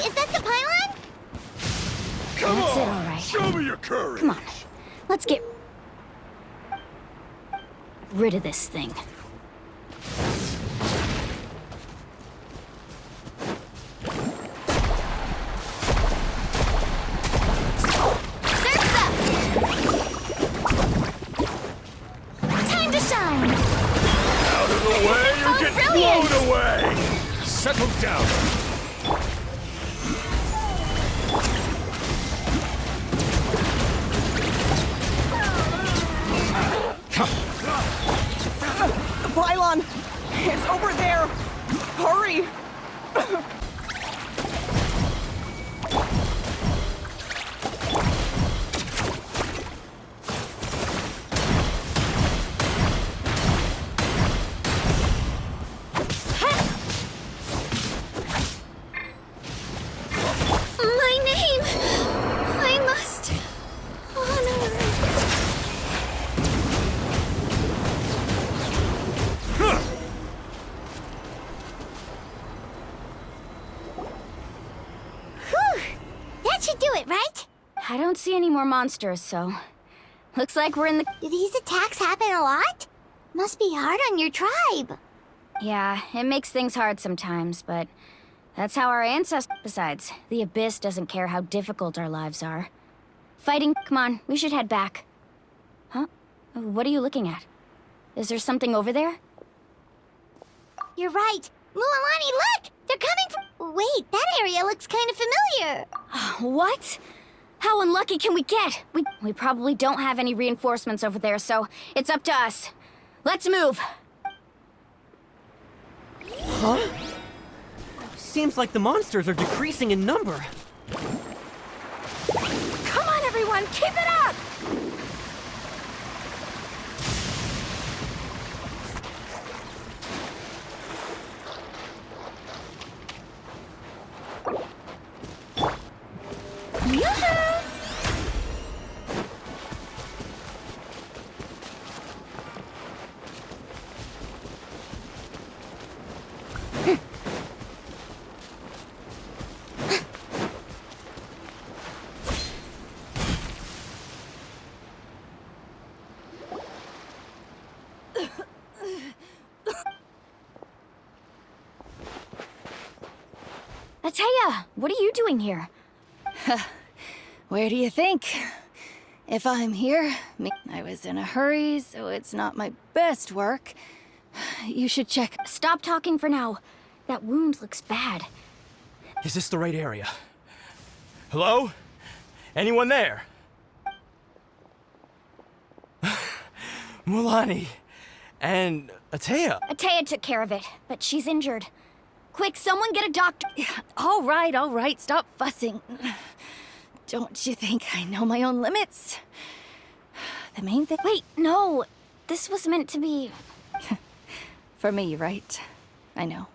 Is that the pylon? Come That's on, it, all right. show me your courage. Come on. Let's get rid of this thing. Time to shine! Out of the way, you get brilliant! blown away. Settle down. Pylon! It's over there! Hurry! My name! I must honor. Whew! That should do it, right? I don't see any more monsters, so... Looks like we're in the... Do these attacks happen a lot? Must be hard on your tribe. Yeah, it makes things hard sometimes, but... That's how our ancestors... Besides, the Abyss doesn't care how difficult our lives are. Fighting... Come on, we should head back. Huh? What are you looking at? Is there something over there? You're right. Mualani, look! They're coming from... Wait, that area looks kind of familiar. What? How unlucky can we get? We probably don't have any reinforcements over there, so it's up to us. Let's move! Huh? Seems like the monsters are decreasing in number. Come on, everyone! Keep it up! Ateya, what are you doing here? Where do you think? If I'm here, I was in a hurry, so it's not my best work. You should check. Stop talking for now. That wound looks bad. Is this the right area? Hello? Anyone there? Mualani and Ateya. Ateya took care of it, but she's injured. Quick, someone get a doctor. All right, stop fussing. Don't you think I know my own limits? The main thing... Wait, no. This was meant to be... For me, right? I know.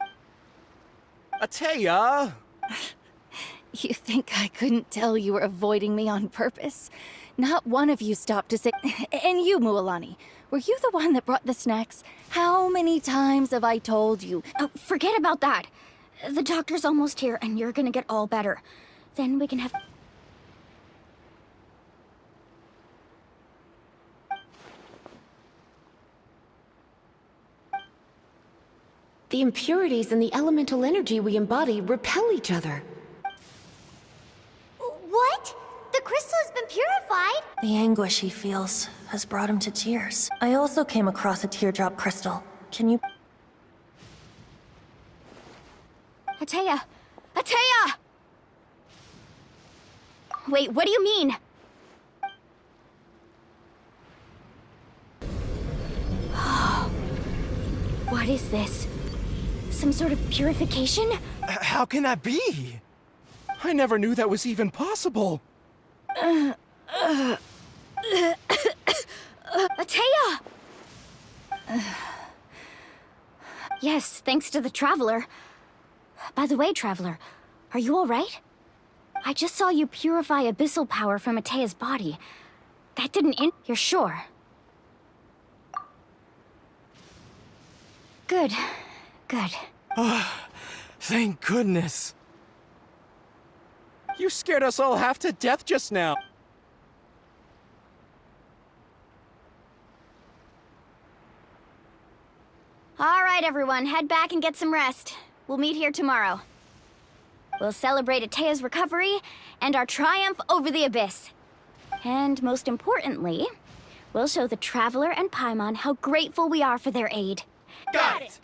Ateya! You think I couldn't tell you were avoiding me on purpose? Not one of you stopped to say... And you, Mualani, were you the one that brought the snacks? How many times have I told you? Oh, forget about that. The doctor's almost here, and you're gonna get all better. Then we can have... The impurities and the elemental energy we embody repel each other. What? The crystal has been purified? The anguish he feels has brought him to tears. I also came across a teardrop crystal. Can you... Ateya! Ateya! Wait, what do you mean? What is this? Some sort of purification? How can that be? I never knew that was even possible. Ateya! Yes, thanks to the Traveler. By the way, Traveler, are you all right? I just saw you purify abyssal power from Ateya's body. That didn't You're sure? Good. Good. Thank goodness. You scared us all half to death just now. All right, everyone, head back and get some rest. We'll meet here tomorrow. We'll celebrate Ateya's recovery and our triumph over the Abyss. And most importantly, we'll show the Traveler and Paimon how grateful we are for their aid. Got it!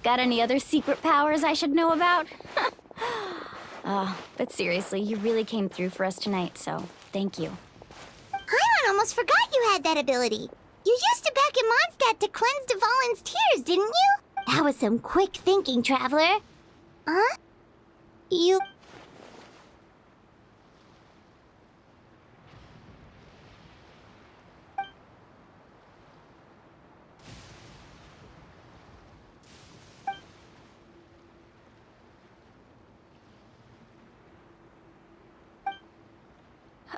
Got any other secret powers I should know about? Oh, but seriously, you really came through for us tonight, so thank you. Paimon almost forgot you had that ability. You used it back in Mondstadt to cleanse Dvalin's tears, didn't you? That was some quick thinking, Traveler. Huh? You...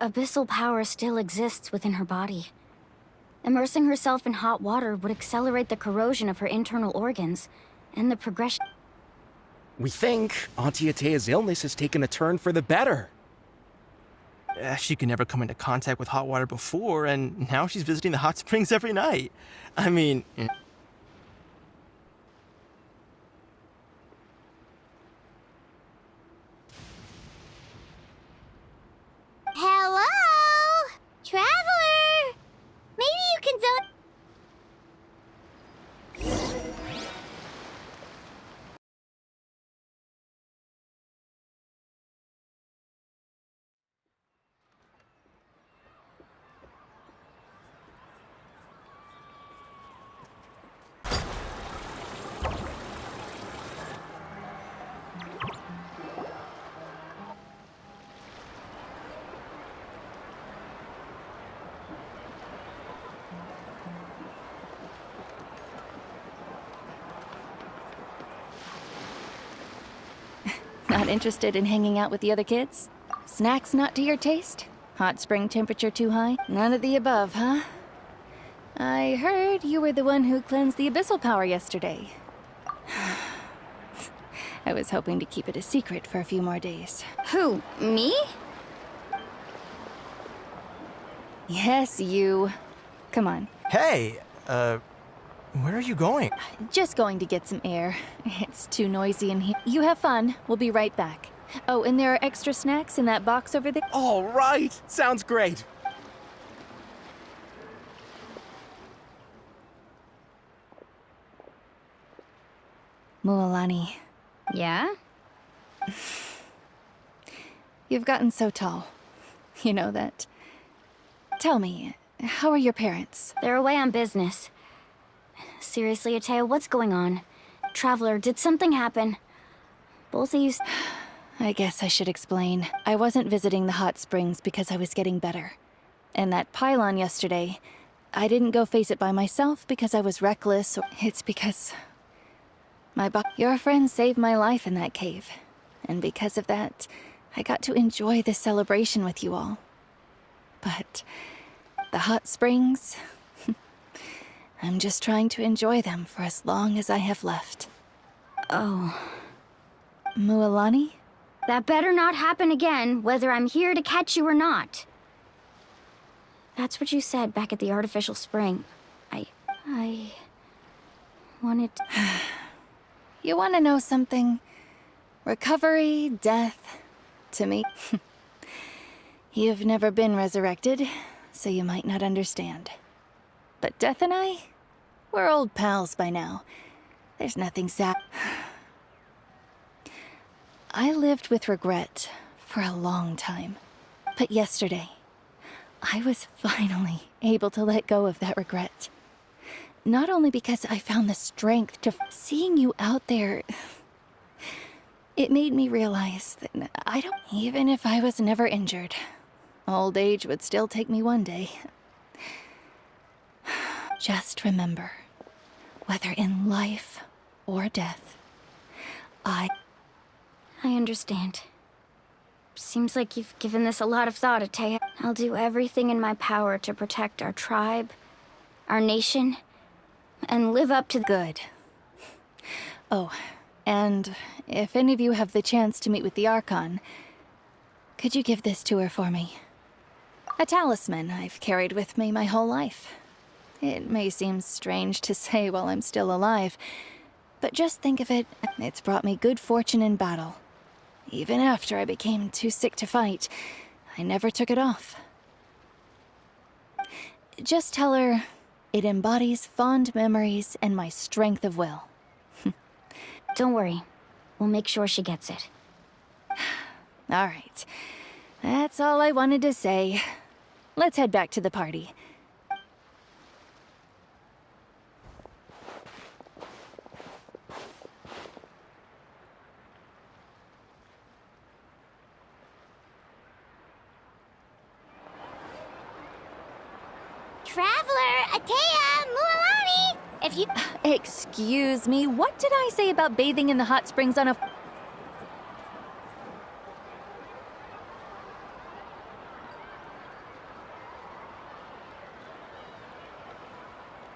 Abyssal power still exists within her body. Immersing herself in hot water would accelerate the corrosion of her internal organs and the progression. We think Auntie Atea's illness has taken a turn for the better. She could never come into contact with hot water before, and now she's visiting the hot springs every night. I mean... Hello? Traveler? Maybe you can zone... Not interested in hanging out with the other kids? Snacks not to your taste? Hot spring temperature too high? None of the above, huh? I heard you were the one who cleansed the abyssal power yesterday. I was hoping to keep it a secret for a few more days. Who, me? Yes, you. Come on. Hey, where are you going? Just going to get some air. It's too noisy in here. You have fun. We'll be right back. Oh, and there are extra snacks in that box over there. All right. Sounds great. Mualani. Yeah? You've gotten so tall. You know that. Tell me, how are your parents? They're away on business. Seriously, Atea, what's going on? Traveler, did something happen? Both of you... I guess I should explain. I wasn't visiting the hot springs because I was getting better. And that pylon yesterday, I didn't go face it by myself because I was reckless, or it's because... Your friend saved my life in that cave. And because of that, I got to enjoy this celebration with you all. But the hot springs... I'm just trying to enjoy them for as long as I have left. Oh. Mualani? That better not happen again, whether I'm here to catch you or not. That's what you said back at the artificial spring. I wanted to... You want to know something? Recovery, death, to me... You've never been resurrected, so you might not understand. But Death and I, we're old pals by now. There's nothing sad. I lived with regret for a long time. But yesterday, I was finally able to let go of that regret. Not only because I found the strength to... Seeing you out there... It made me realize that I don't... Even if I was never injured, old age would still take me one day. Just remember, whether in life or death, I understand. Seems like you've given this a lot of thought, Atea. I'll do everything in my power to protect our tribe, our nation, and live up to good. Oh, and if any of you have the chance to meet with the Archon, could you give this to her for me? A talisman I've carried with me my whole life. It may seem strange to say while I'm still alive, but just think of it, it's brought me good fortune in battle. Even after I became too sick to fight, I never took it off. Just tell her it embodies fond memories and my strength of will. Don't worry. We'll make sure she gets it. All right. That's all I wanted to say. Let's head back to the party. Traveler, Atea, Mualani! If you... Excuse me, what did I say about bathing in the hot springs on a...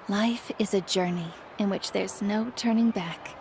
Life is a journey in which there's no turning back.